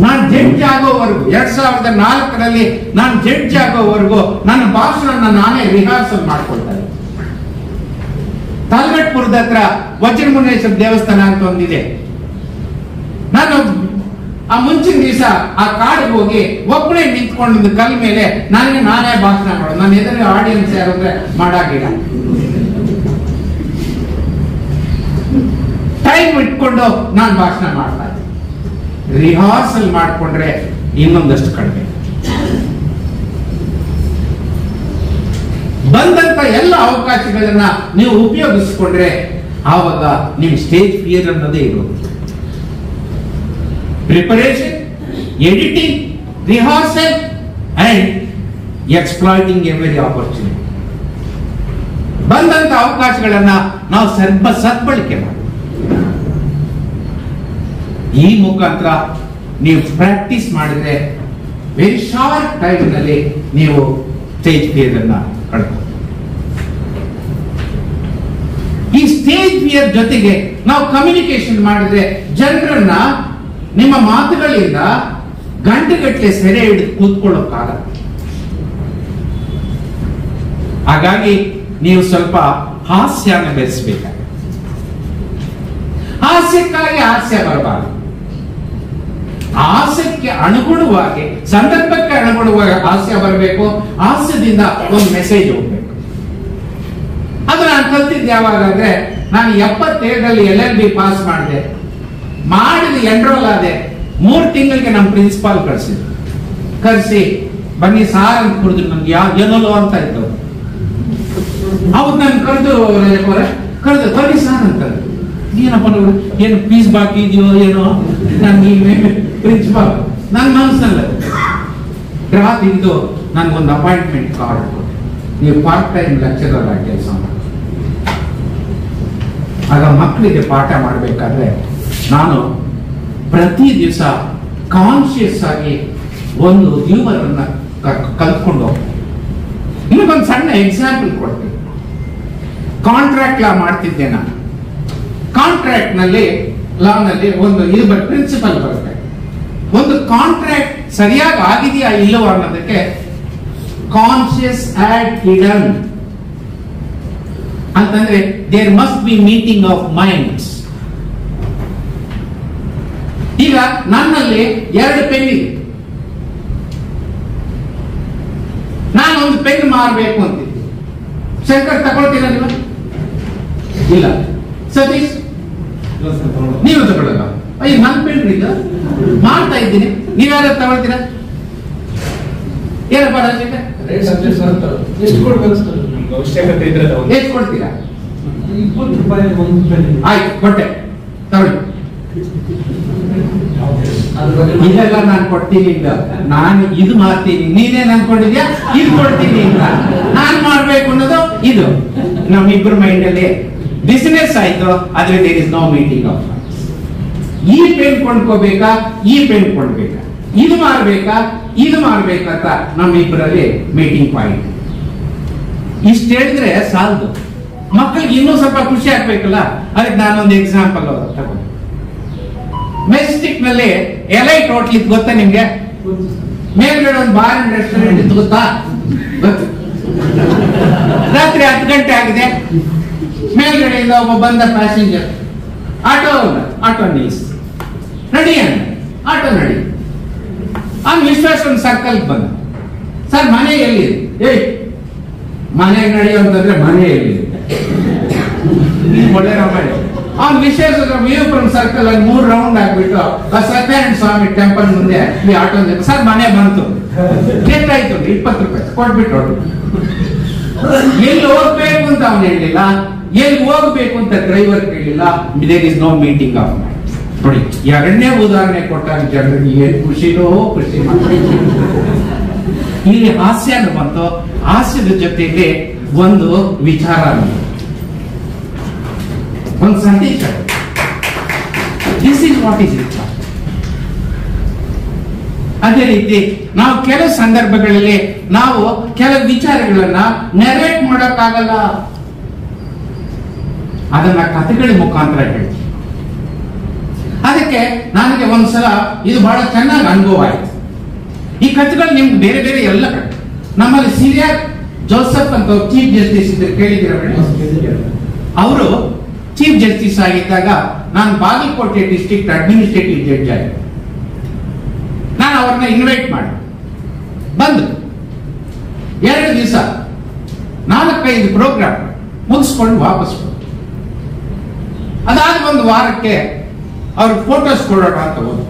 ನಾನು ಜಡ್ಜ್ ಆಗೋವರೆಗೂ 2004ರಲ್ಲಿ ನಾನು ಜಡ್ಜ್ ಆಗೋವರೆಗೂ ನನ್ನ ಭಾಷಣ ನಾನೇ ರಿಹಾರ್ಸಲ್ ಮಾಡ್ಕೊಳ್ತಾ ಇದ್ದೆ. ತಾಲ್ಗಟ್ಪುರದ ಹತ್ರ ವಜ್ರಮುನೇಶ್ವರ ದೇವಸ್ಥಾನ ಅಂತ ಒಂದಿದೆ. ನಾನು ಆ ಮುಂಚಿನ ದಿವಸ ಆ ಕಾಡಿಗೆ ಹೋಗಿ ಒಬ್ಬನೇ ನಿಂತ್ಕೊಂಡಿದ್ದ ಕಲ್ ಮೇಲೆ ನಾನೇ ಭಾಷಣ ಮಾಡೋದು. ನನ್ನ ಎದುರು ಆಡಿಯನ್ಸ್ ಯಾರು ಅಂದ್ರೆ ಮಾಡಾಗಿಲ್ಲ. ಟೈಮ್ ಇಟ್ಕೊಂಡು ನಾನು ಭಾಷಣ ಮಾಡ್ತಾ ಇದ್ದೆ. ರಿಹಾರ್ಸಲ್ ಮಾಡ್ಕೊಂಡ್ರೆ ಇನ್ನೊಂದಷ್ಟು ಕಡಿಮೆ. ಬಂದಂತ ಎಲ್ಲ ಅವಕಾಶಗಳನ್ನ ನೀವು ಉಪಯೋಗಿಸಿಕೊಂಡ್ರೆ ಆವಾಗ ನಿಮ್ ಸ್ಟೇಜ್ ಫಿಯರ್ ಅನ್ನೋದೇ ಇರೋದು. Preparation, editing, rehearsal and exploiting every opportunity. ಬಂದಂತ ಅವಕಾಶಗಳನ್ನ ನಾವು ಸದ್ಬಳಕೆ ಮಾಡಿ ಈ ಮುಖಾಂತರ ನೀವು ಪ್ರಾಕ್ಟೀಸ್ ಮಾಡಿದ್ರೆ ವೆರಿ ಶಾರ್ಟ್ ಟೈಮ್ ನಲ್ಲಿ ನೀವು ಸ್ಟೇಜ್ ಫಿಯರ್ ಅನ್ನ ಕಳ್ಕೊ. ಈ ಸ್ಟೇಜ್ ಫಿಯರ್ ಜೊತೆಗೆ ನಾವು ಕಮ್ಯುನಿಕೇಶನ್ ಮಾಡಿದ್ರೆ ಜನರನ್ನ ನಿಮ್ಮ ಮಾತುಗಳಿಂದ ಗಂಟೆಗಟ್ಟಲೆ ಸೆರೆ ಹಿಡಿದು ಕೂತ್ಕೊಳ್ಳೋಕ್ಕಾಗಲ್ಲ. ಹಾಗಾಗಿ ನೀವು ಸ್ವಲ್ಪ ಹಾಸ್ಯನ ಬೆರೆಸಬೇಕಾಗುತ್ತೆ. ಹಾಸ್ಯಕ್ಕಾಗಿ ಹಾಸ್ಯ ಬರಬಾರದು. ಹಾಸ್ಯಕ್ಕೆ ಅನುಗುಣವಾಗಿ, ಸಂದರ್ಭಕ್ಕೆ ಅನುಗುಣವಾಗಿ ಹಾಸ್ಯ ಬರಬೇಕು. ಹಾಸ್ಯದಿಂದ ಒಂದು ಮೆಸೇಜ್ ಹೋಗ್ಬೇಕು. ಅದು ನಾನು ಕಲ್ತಿದ್ದು ಯಾವಾಗ ಅಂದ್ರೆ, ನಾನು 77ರಲ್ಲಿ LLB ಪಾಸ್ ಮಾಡಿದೆ. ಎನ್ರೋಲ್ ಆದೆ. 3 ತಿಂಗಳಿಗೆ ನಮ್ಮ ಪ್ರಿನ್ಸಿಪಾಲ್ ಕರೆಸಿ ಬನ್ನಿ ಸಾರ್ ಅಂತ ಕುಡಿದ್ರು. ನಮ್ಗೆ ಏನೋ ಅಂತ ಇತ್ತು. ಅವ್ರು ನಾನು ಕರೆದು ಬನ್ನಿ ಸಾರ್ ಅಂತ. ಏನಪ್ಪ ನೋಡು, ಏನು ಫೀಸ್ ಬಾಕಿ ಇದೆಯೋ ಏನೋ, ನನ್ಗೆ ಪ್ರಿನ್ಸಿಪಾಲ್ ನನ್ನ ಮನಸ್ಸಲ್ಲ ಗ್ರಹ ತಿಂದು ನನ್ಗೊಂದು ಅಪಾಯಿಂಟ್ಮೆಂಟ್ ಕಾರ್ಡ್ ಕೊಟ್ಟು ನೀವು ಪಾರ್ಟ್ ಟೈಮ್ ಲೆಕ್ಚರರ್ ಆಗಿ ಕೆಲಸ ಮಾಡಿ. ಆಗ ಮಕ್ಕಳಿಗೆ ಪಾಠ ಮಾಡಬೇಕಾದ್ರೆ ನಾನು ಪ್ರತಿ ದಿವಸ ಕಾನ್ಶಿಯಸ್ ಆಗಿ ಒಂದು ಹ್ಯೂಮರ್ ಅನ್ನ ಕಲ್ತ್ಕೊಂಡು ಹೋಗ್ತೀನಿ. ನಿಮಗೊಂದು ಸಣ್ಣ ಎಕ್ಸಾಂಪಲ್ ಕೊಡ್ತೀನಿ. ಕಾಂಟ್ರಾಕ್ಟ್ ಲಾ ಮಾಡ್ತಿದ್ದೆ ನಾನು. ಕಾಂಟ್ರಾಕ್ಟ್ ನಲ್ಲಿ ಲಾನಲ್ಲಿ ಒಂದು ಇದು ಪ್ರಿನ್ಸಿಪಲ್ ಬರುತ್ತೆ. ಒಂದು ಕಾಂಟ್ರಾಕ್ಟ್ ಸರಿಯಾಗಿ ಆಗಿದೆಯಾ ಇಲ್ಲವೋ ಅನ್ನೋದಕ್ಕೆ ಕಾನ್ಶಿಯಸ್ ಆಡ್ ಹಿಡನ್ ಅಂತಂದ್ರೆ there must be meeting of minds. ಈಗ ನನ್ನಲ್ಲಿ 2 ಪೆನ್ ಇದೆ. ನಾನು ಒಂದು ಪೆನ್ ಮಾರಬೇಕು ಅಂತಿದ್ದೆ. ಶಂಕರ್ ತಗೊಳ್ತೀರಾ ನೀವು? ಇಲ್ಲ. ಸತೀಶ್ ನೀವು ತಗೊಳ್ಳಲ್ಲ? ಅಯ್ಯ ನನ್ನ ಪೆನ್ ಇಲ್ಲ, ಮಾಡ್ತಾ ಇದ್ದೀನಿ. ನೀವ್ಯಾರು ತಗೊಳ್ತೀರಾ? ಏನಪ್ಪ ರಾಜಶೇಖರ್? ಎಷ್ಟು ಕೊಡ್ಬೇಕು ಸರ್? ಅವಶ್ಯಕತೆ ಇದ್ರೆ ಎಷ್ಟು ಕೊಡ್ತೀರಾ? 20 ರೂಪಾಯಿ ಒಂದು ಪೆನ್. ಆಯ್ತು, ಕೊಟ್ಟೆ, ತಗೊಳ್ಳಿ. ಇದೆಲ್ಲ ನಾನು ಕೊಡ್ತೀನಿ ಇಲ್ಲ, ನಾನು ಇದು ಮಾಡ್ತೀನಿ, ನೀನೇನ್ ಅನ್ಕೊಂಡಿದ್ಯಾ ಇದು ಕೊಡ್ತೀನಿ ಇಲ್ಲ. ನಾನ್ ಮಾಡ್ಬೇಕು ಅನ್ನೋದು ಇದು. ನಮ್ಮಿಬ್ಬರ ಮೈಂಡ್ ಅಲ್ಲಿ ಬಿಸಿನೆಸ್ ಆಯ್ತು, ಆದ್ರೆ there is no meeting of minds. ಈ ಪೆನ್ ಕೊಂಡ್ಕೋಬೇಕಾ, ಈ ಪೆನ್ ಕೊಂಡ್ಬೇಕಾ, ಇದು ಮಾಡ್ಬೇಕಾ, ಇದು ಮಾಡ್ಬೇಕಂತ ನಮ್ಮಿಬ್ಬರಲ್ಲಿ ಮೀಟಿಂಗ್ ಪಾಯಿಂಟ್. ಇಷ್ಟು ಹೇಳಿದ್ರೆ ಸಾಲದು. ಮಕ್ಕಳಿಗೆ ಇನ್ನೂ ಸ್ವಲ್ಪ ಖುಷಿ ಆಗ್ಬೇಕಲ್ಲ. ಅದಕ್ಕೆ ನಾನೊಂದು ಎಕ್ಸಾಂಪಲ್ ತಗೊಂಡು, ಮೆಜೆಸ್ಟಿಕ್ ನಲ್ಲಿ ಎಲೈಟ್ ಹೋಟ್ಲ್ ಇತ್ತು, ಗೊತ್ತಾ ನಿಮ್ಗೆ? ಮೇಲ್ಗಡೆ ಒಂದು ಬಾರ್ ಅಂಡ್ ರೆಸ್ಟೋರೆಂಟ್ ಇತ್ತು, ಗೊತ್ತಾ? ಗೊತ್ತು. ರಾತ್ರಿ 10 ಗಂಟೆ ಆಗಿದೆ. ಮೇಲ್ಗಡೆಯಿಂದ ಒಬ್ಬ ಬಂದ ಪ್ಯಾಸೆಂಜರ್ ಆಟೋ ನಿಲ್ಲಿಸ್, ನಡಿ ಅಂದ. ಆಟೋ ನಡಿ. ಅವ್ನು ವಿಶ್ವೇಶ್ವರನ್ ಸರ್ಕಲ್ ಬಂದ. ಸರ್ ಮನೆ ಎಲ್ಲಿದೆ? ಮನೆಗೆ ನಡಿ ಅಂತಂದ್ರೆ ಮನೆ ಎಲ್ಲಿದೆ? ಒಳ್ಳೆ ರಾಮಾಯಣ. ಅವ್ನು ವಿಶ್ವೇಶ್ವರ ವಿವೇಪುರಂ ಸರ್ಕಲ್ ಅಲ್ಲಿ 3 ರೌಂಡ್ ಆಗ್ಬಿಟ್ಟು ಸತ್ಯನಾರಾಯಣ ಸ್ವಾಮಿ ಟೆಂಪಲ್ ಮುಂದೆ ಈ ಆಟೋ ಸರ್ ಮನೆ ಬಂತು. ಎಷ್ಟಾಯ್ತು? 20 ರೂಪಾಯಿ ಕೊಟ್ಬಿಟ್ಟು ಹೊರಟು. ಎಲ್ಲಿ ಹೋಗ್ಬೇಕು ಅಂತ ಅವನು ಹೇಳಿಲ್ಲ, ಎಲ್ಲಿ ಹೋಗ್ಬೇಕು ಅಂತ ಡ್ರೈವರ್ ಕೇಳಿಲ್ಲ. There is no meeting of minds. ನೋಡಿ, 2ನೇ ಉದಾಹರಣೆ ಕೊಟ್ಟಾಗ ಜನರಿಗೆ ಏನ್ ಖುಷಿನೋ ಖುಷಿ. ಇಲ್ಲಿ ಹಾಸ್ಯ ಬಂತು. ಹಾಸ್ಯದ ಜೊತೆಗೆ ಒಂದು ವಿಚಾರ, ಒಂದು ಸಂದೇಶ. This is what is it. ಅದೇ ರೀತಿ ನಾವು ಕೆಲವು ಸಂದರ್ಭಗಳಲ್ಲಿ ನಾವು ಕೆಲವು ವಿಚಾರಗಳನ್ನ ನೆರೇಟ್ ಮಾಡೋಕ್ಕಾಗಲ್ಲ, ಅದನ್ನ ಕಥೆಗಳ ಮುಖಾಂತರ ಹೇಳ್ತೀವಿ. ಅದಕ್ಕೆ ನನಗೆ ಒಂದ್ಸಲ ಇದು ಬಹಳ ಚೆನ್ನಾಗಿ ಅನುಭವ ಆಯ್ತು. ಈ ಕಥೆಗಳು ನಿಮ್ಗೆ ಬೇರೆ ಬೇರೆ ಎಲ್ಲ ಕಡೆ. ನಮ್ಮಲ್ಲಿ ಸಿರಿಯಾಕ್ ಜೋಸೆಫ್ ಅಂತ ಚೀಫ್ ಜಸ್ಟಿಸ್ ಇದ್ರು, ಕೇಳಿದ್ದೀರ? ಅವರು ಚೀಫ್ ಜಸ್ಟಿಸ್ ಆಗಿದ್ದಾಗ ನಾನು ಬಾಗಲಕೋಟೆ ಡಿಸ್ಟ್ರಿಕ್ಟ್ ಅಡ್ಮಿನಿಸ್ಟ್ರೇಟಿವ್ ಜಡ್ಜ್ ಆಗಿ ನಾನು ಅವ್ರನ್ನ ಇನ್ವೈಟ್ ಮಾಡಿ ಬಂದು 2 ದಿವಸ 4-5 ಪ್ರೋಗ್ರಾಮ್ ಮುಗಿಸ್ಕೊಂಡು ವಾಪಸ್ ಬಂದು. ಅದಾದ ಒಂದು ವಾರಕ್ಕೆ ಅವ್ರ ಫೋಟೋಸ್ ಕೊಡೋಣ ಅಂತ ಹೋದ್ರು.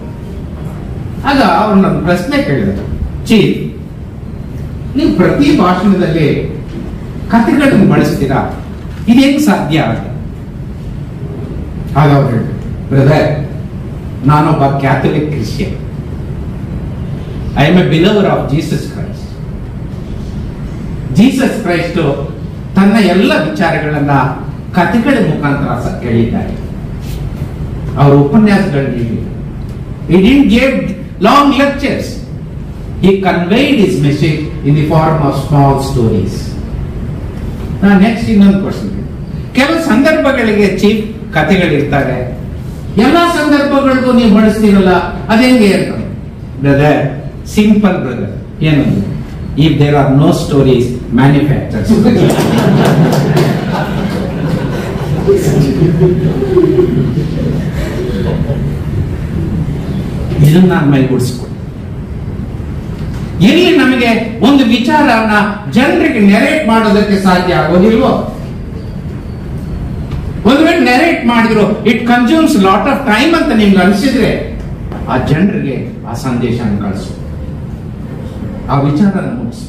ಆಗ ಅವ್ರನ್ನ ಪ್ರಶ್ನೆ ಕೇಳಿದ್ರು, ಚೀಫ್ ನೀವು ಪ್ರತಿ ಭಾಷಣದಲ್ಲಿ ಕಥೆಗಳನ್ನು ಬಳಸ್ತೀರಾ, ಇದು ಹೆಂಗ್ ಸಾಧ್ಯ ಅಂತ. ಆಗ ಅವ್ರು ಹೇಳಿದ್ರು, ಬ್ರದರ್ ನಾನೊಬ್ಬ Catholic Christian. I am A ಬಿಲವರ್ of Jesus Christ. Jesus Christ ತನ್ನ ಎಲ್ಲ ವಿಚಾರಗಳನ್ನ ಕಥೆಗಳ ಮುಖಾಂತರ ಕೇಳಿದ್ದಾರೆ. ಅವರ ಉಪನ್ಯಾಸಗಳಲ್ಲಿ he didn't give long lectures. He conveyed his message in the form of small stories. ನಾನು ನೆಕ್ಸ್ಟ್ ಇನ್ನೊಂದು ಕ್ವಶನ್. ಕೆಲವು ಸಂದರ್ಭಗಳಿಗೆ ಚೀಫ್ ಕಥೆಗಳಿರ್ತಾರೆ, ಎಲ್ಲಾ ಸಂದರ್ಭಗಳಿಗೂ ನೀವು ಬಳಸ್ತೀರಲ್ಲ, ಅದೇಂಗೆ ಅಂತ. ಬ್ರದರ್ ಸಿಂಪಲ್ ಬ್ರದರ್, ಏನು? If there are no stories manufacturers. ಇದನ್ನ ನಾನು ಮೈಗೂಡಿಸ್ಕೊಂಡು ಎಲ್ಲಿ ನಮಗೆ ಒಂದು ವಿಚಾರನ ಜನರಿಗೆ ನೆರೇಟ್ ಮಾಡೋದಕ್ಕೆ ಸಾಧ್ಯ ಆಗೋದಿಲ್ವೋ, ಒಂದು ವೇಳೆ ನೆರೇಟ್ ಮಾಡಿದ್ರು it consumes lot of time ಅಂತ ನಿಮ್ಗೆ ಅನಿಸಿದ್ರೆ ಆ ಜನರಿಗೆ ಆ ಸಂದೇಶ ಕಳಿಸು, ಆ ವಿಚಾರನ ಮುಗಿಸು.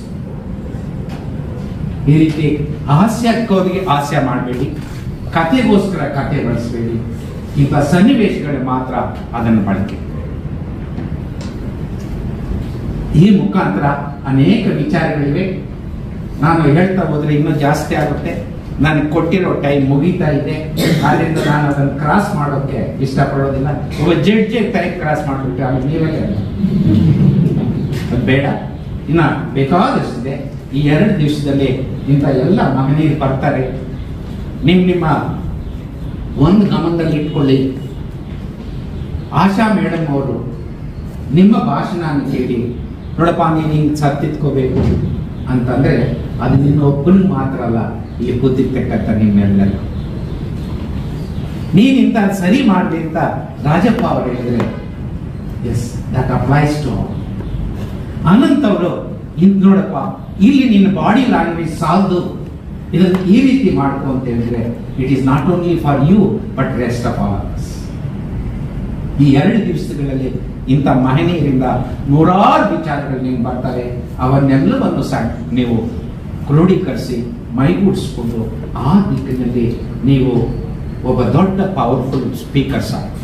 ಈ ರೀತಿ ಹಾಸ್ಯಕ್ಕೋರಿಗೆ ಹಾಸ್ಯ ಮಾಡಬೇಡಿ, ಕಥೆಗೋಸ್ಕರ ಕಥೆ ಬಳಸಬೇಡಿ. ಇಂಥ ಸನ್ನಿವೇಶಗಳು ಮಾತ್ರ ಅದನ್ನು ಬಳಕೆ. ಈ ಮುಖಾಂತರ ಅನೇಕ ವಿಚಾರಗಳಿವೆ. ನಾನು ಹೇಳ್ತಾ ಹೋದ್ರೆ ಇನ್ನೂ ಜಾಸ್ತಿ ಆಗುತ್ತೆ. ನನಗೆ ಕೊಟ್ಟಿರೋ ಟೈಮ್ ಮುಗೀತಾ ಇದೆ, ಆದ್ರಿಂದ ನಾನು ಅದನ್ನು ಕ್ರಾಸ್ ಮಾಡೋಕೆ ಇಷ್ಟಪಡೋದಿಲ್ಲ. ಒಬ್ಬ ಜಡ್ಜಿ ಟೈಮ್ ಕ್ರಾಸ್ ಮಾಡ್ಬಿಟ್ಟು ಅಲ್ಲಿ ನೀವೇ ಅದು ಬೇಡ. ಇನ್ನ ಬೇಕಾದಷ್ಟಿದೆ. ಈ 2 ದಿವಸದಲ್ಲಿ ಇಂಥ ಎಲ್ಲ ಮಹನೀಯರು ಬರ್ತಾರೆ. ನಿಮ್ಮ ಒಂದು ಗಮನದಲ್ಲಿ ಇಟ್ಕೊಳ್ಳಿ, ಆಶಾ ಮೇಡಮ್ ಅವರು ನಿಮ್ಮ ಭಾಷಣ ಕೇಳಿ ನೋಡಪ್ಪ ನೀನು ಹಿಂಗೆ ಸತ್ತಿತ್ಕೋಬೇಕು ಅಂತಂದ್ರೆ ಅದು ನಿನ್ನ ಒಬ್ಬನ ಮಾತ್ರ ಅಲ್ಲ, ಇಲ್ಲಿ ಕೂತಿರ್ತಕ್ಕಂಥ ನಿಮ್ಮೆಲ್ಲ ನೀನಿಂತ ಸರಿ ಮಾಡಲಿ ಅಂತ ರಾಜಪ್ಪ ಅವರು ಹೇಳಿದ್ರೆ yes that applies to Anant ಅವರು ನೋಡಪ್ಪ ಇಲ್ಲಿ ನಿನ್ನ ಬಾಡಿ ಲ್ಯಾಂಗ್ವೇಜ್ ಸಾಲದು, ಇದನ್ನು ಈ ರೀತಿ ಮಾಡ್ಕೊ ಅಂತ ಹೇಳಿದ್ರೆ it is not only for you but rest of all us. ಈ 2 ದಿವಸಗಳಲ್ಲಿ ಇಂಥ ಮಹನೀಯರಿಂದ 100 ವಿಚಾರಗಳು ನಿಮ್ಗೆ ಬರ್ತವೆ. ಅವನ್ನೆಲ್ಲವನ್ನು ನೀವು ಕ್ರೋಢೀಕರಿಸಿ ಮೈಗೂಡಿಸ್ಕೊಂಡು ಆ ದಿಕ್ಕಿನಲ್ಲಿ ನೀವು ಒಬ್ಬ ದೊಡ್ಡ ಪವರ್ಫುಲ್ ಸ್ಪೀಕರ್ಸ್ ಆಗಿ.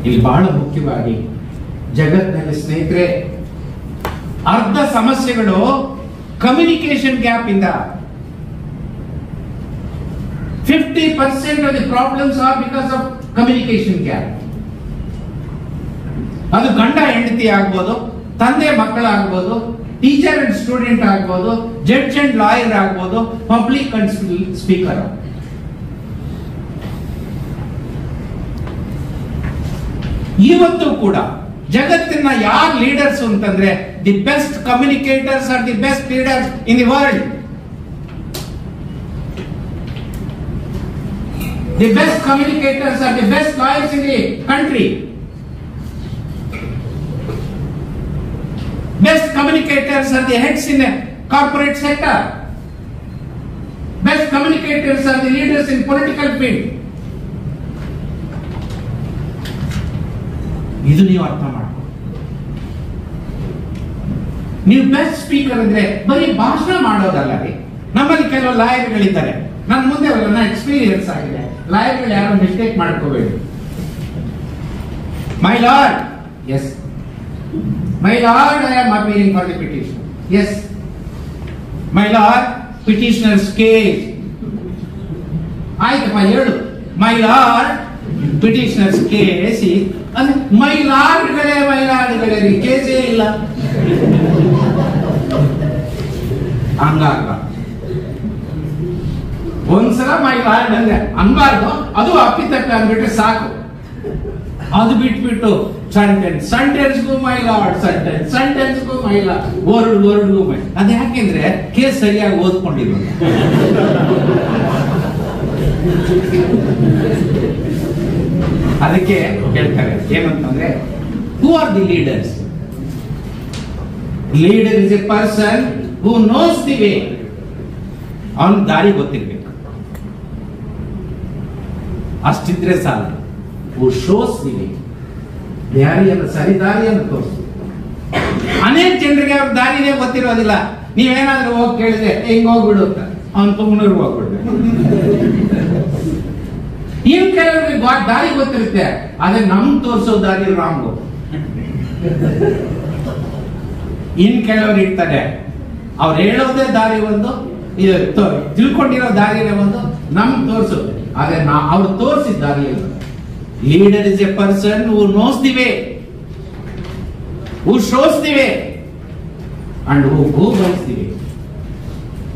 ಇಲ್ಲಿ ಬಹಳ ಮುಖ್ಯವಾಗಿ ಜಗತ್ತಿನಲ್ಲಿ ಸ್ನೇಹಿತರೆ ಅರ್ಧ ಸಮಸ್ಯೆಗಳು ಕಮ್ಯುನಿಕೇಶನ್ ಗ್ಯಾಪ್ ಇಂದ 50% of the problems are because of communication gap. ಅದು ಗಂಡ ಹೆಂಡತಿ ಆಗ್ಬೋದು, ತಂದೆ ಮಕ್ಕಳಾಗ್ಬೋದು, ಟೀಚರ್ ಅಂಡ್ ಸ್ಟೂಡೆಂಟ್ ಆಗ್ಬೋದು, ಜಡ್ಜ್ ಅಂಡ್ ಲಾಯರ್ ಆಗ್ಬೋದು, ಪಬ್ಲಿಕ್ ಅಂಡ್ ಸ್ಪೀಕರ್. ಇವತ್ತು ಕೂಡ ಜಗತ್ತಿನ ಯಾರು ಲೀಡರ್ಸ್ ಅಂತಂದ್ರೆ the best communicators are the best leaders in the world. The best communicators are the best lawyers in the country. Best communicators are the heads in the corporate sector. Best communicators are the leaders in political field. ಇದು ನೀವು ಅರ್ಥ ಮಾಡ್ಕೊ. ನೀವು best speaker ಅಂದ್ರೆ ಬರೀ ಭಾಷಣ ಮಾಡೋದಲ್ಲ ರೀ. ನಮ್ಮಲ್ಲಿ ಕೆಲವು ಲಾಯರ್ಗಳಿದ್ದಾರೆ, ನನ್ನ ಮುಂದೆ ಅವರನ್ನ ಎಕ್ಸ್ಪೀರಿಯನ್ಸ್ ಆಗಿದೆ. ಲಾಯರ್ಗಳು ಯಾರು ಮಿಸ್ಟೇಕ್ ಮಾಡ್ಕೋಬೇಡಿ. My lord, yes my lord, I am appealing for the petition. Yes my lord, petitioners case. ಆಯ್ತಪ್ಪ ಹೇಳು. ಮೈ ಲಾರ್ಡ್, ಪಿಟಿಷನರ್ಸ್ ಕೇಸ್ ಅಂದ್ರೆ ಮೈ ಲಾರ್ಡ್ಗಳೇ ರೀ, ಕೇಸೇ ಇಲ್ಲ. ಹಂಗಾಗ ಒಂದ್ಸಲ ಮೈ ಲಾರ್ಡ್ ಅಂದ್ರೆ ಅನ್ಬಾರ್ದು, ಅದು ಅಪ್ಪಿತಕ್ಕ ಅಂದ್ಬಿಟ್ರೆ ಸಾಕು. ಅದು ಬಿಟ್ಬಿಟ್ಟು ಸೆಂಟೆನ್ಸ್ಗೂ ಮೈ ಲಾರ್ಡ್, ಸೆಂಟೆನ್ಸ್ಗೂ ಮೈ ಲಾರ್ಡ್, ವರ್ಡ್ಗೂ ಮೈ. ಅದ್ ಯಾಕೆಂದ್ರೆ ಕೇಸ್ ಸರಿಯಾಗಿ ಓದ್ಕೊಂಡಿದ್ರು. ಅದಕ್ಕೆ ಹೇಳ್ತಾರೆ ಏನಂತಂದ್ರೆ who are the leaders. Leader is A person who knows the way. ಅವನ್ ದಾರಿ ಗೊತ್ತಿರ್ಬೇಕು, ಅಷ್ಟಿದ್ರೆ ಸಾಲ. ಹೂ ಶೋಸ್ ದಿ ವೇ, ದಾರಿಯನ್ನು ಸರಿ ದಾರಿಯನ್ನು ತೋರಿಸ್. ಅನೇಕ ಜನರಿಗೆ ಅವ್ರ ದಾರಿನೇ ಗೊತ್ತಿರೋದಿಲ್ಲ. ನೀವೇನಾದ್ರೂ ಹೋಗಿ ಕೇಳಿದ್ರೆ ಹಿಂಗ್ ಹೋಗ್ಬಿಡು ಅಂತ ಅವನ್ ತುಮನೂರ್ಗೆ ಹೋಗ್ಬಿಡ್ಬೇಕು. ಇನ್ ಕೆಲವರಿಗೆ ದಾರಿ ಗೊತ್ತಿರುತ್ತೆ, ಆದ್ರೆ ನಮ್ ತೋರಿಸೋ ದಾರಿ ರಾಂಗು. ಇನ್ ಕೆಲವರು ಇರ್ತಾರೆ, ಅವ್ರು ಹೇಳೋದೇ ದಾರಿ ಒಂದು, ತಿಳ್ಕೊಂಡಿರೋ ದಾರಿನೇ ಒಂದು, ನಮ್ ತೋರಿಸೋದು. ಆದ್ರೆ ಅವ್ರು ತೋರಿಸಿದ ದಾರಿ ಒಂದು. Leader is A person who knows the way, who shows the way and who guides the way.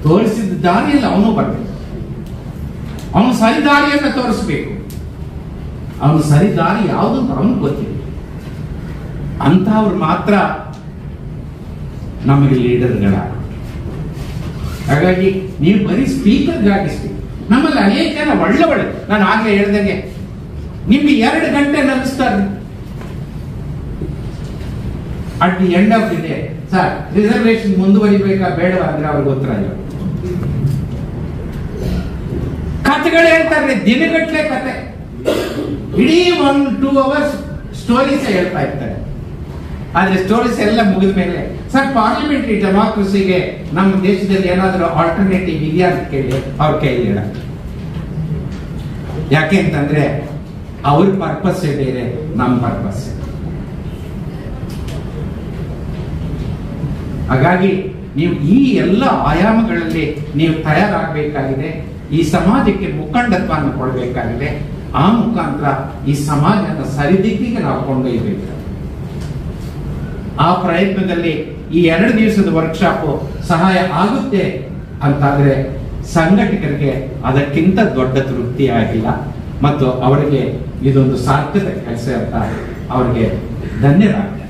ತೋರಿಸಿದ ದಾರಿಯಲ್ಲಿ ಅವನು ಬರ್ಬೇಕು, ಅವನು ಸರಿ ದಾರಿಯನ್ನು ತೋರಿಸ್ಬೇಕು. ಅವನು ಸರಿ ದಾರಿ ಯಾವುದು ಅಂತ ಅವನು ಗೊತ್ತಿಲ್ಲ. ಅಂತವ್ರು ಮಾತ್ರ ನಮಗೆ ಲೀಡರ್ಗಳ. ಹಾಗಾಗಿ ನೀವು ಬರೀ ಸ್ಪೀಕರ್ಗಾಗಿ ನಮ್ಮಲ್ಲಿ ಅನೇಕ ಜನ ಒಳ್ಳೆ ನಾನು ಆಗ್ಲೇ ಹೇಳ್ದಂಗೆ ನಿಮ್ಗೆ 2 ಗಂಟೆ ನಗಿಸ್ತಾರೆ. At the end of the day sir reservation ಮುಂದುವರಿಬೇಕಾ ಬೇಡವಾ ಅಂದ್ರೆ ಅವ್ರಿಗೆ ಉತ್ತರ ಇಲ್ಲ. ಕಥೆಗಳು ಹೇಳ್ತಾರೆ, ದಿನಗಟ್ಟಲೆ ಕತೆ, ಇಡೀ 1-2 hours ಸ್ಟೋರೀಸ್ ಹೇಳ್ತಾ ಇರ್ತಾರೆ. ಆದ್ರೆ ಸ್ಟೋರೀಸ್ ಎಲ್ಲ ಮುಗಿದ ಮೇಲೆ ಸರ್ ಪಾರ್ಲಿಮೆಂಟರಿ ಡೆಮಾಕ್ರಸಿಗೆ ನಮ್ಮ ದೇಶದಲ್ಲಿ ಏನಾದರೂ ಆಲ್ಟರ್ನೇಟಿವ್ ಇದೆಯಾ ಅಂತ ಕೇಳಿ ಅವ್ರ ಕೈಯಲ್ಲಿ ಹೇಳ. ಯಾಕೆ ಅಂತಂದ್ರೆ ಅವ್ರ ಪರ್ಪಸ್ಸೇ ಬೇರೆ, ನಮ್ಮ ಪರ್ಪಸ್. ಹಾಗಾಗಿ ನೀವು ಈ ಎಲ್ಲ ಆಯಾಮಗಳಲ್ಲಿ ನೀವು ತಯಾರಾಗಬೇಕಾಗಿದೆ. ಈ ಸಮಾಜಕ್ಕೆ ಮುಖಂಡತ್ವವನ್ನು ಕೊಡಬೇಕಾಗಿದೆ. ಆ ಮುಖಾಂತರ ಈ ಸಮಾಜದ ಸರಿದಿದ್ದಿಗೆ ನಾವು ಕೊಂಡೊಯ್ಯಬೇಕು. ಆ ಪ್ರಯತ್ನದಲ್ಲಿ ಈ 2 ದಿವಸದ ವರ್ಕ್ಶಾಪ್ ಸಹಾಯ ಆಗುತ್ತೆ ಅಂತಾದ್ರೆ ಸಂಘಟಕರಿಗೆ ಅದಕ್ಕಿಂತ ದೊಡ್ಡ ತೃಪ್ತಿ ಆಗಿಲ್ಲ ಮತ್ತು ಅವರಿಗೆ ಇದೊಂದು ಸಾರ್ಥಕ ಕೆಲಸ ಅಂತ ಅವರಿಗೆ ಧನ್ಯರಾಗ್ತಾರೆ.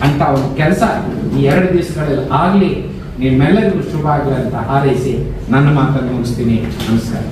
ಅಂತ ಒಂದು ಕೆಲಸ ಈ 2 ದಿವಸಗಳಲ್ಲಿ ಆಗ್ಲಿ. ನಿಮ್ಮೆಲ್ಲರಿಗೂ ಶುಭ ಆಗಲಿ ಅಂತ ಹಾರೈಸಿ ನನ್ನ ಮಾತನ್ನು ಮುಗಿಸ್ತೀನಿ. ನಮಸ್ಕಾರ.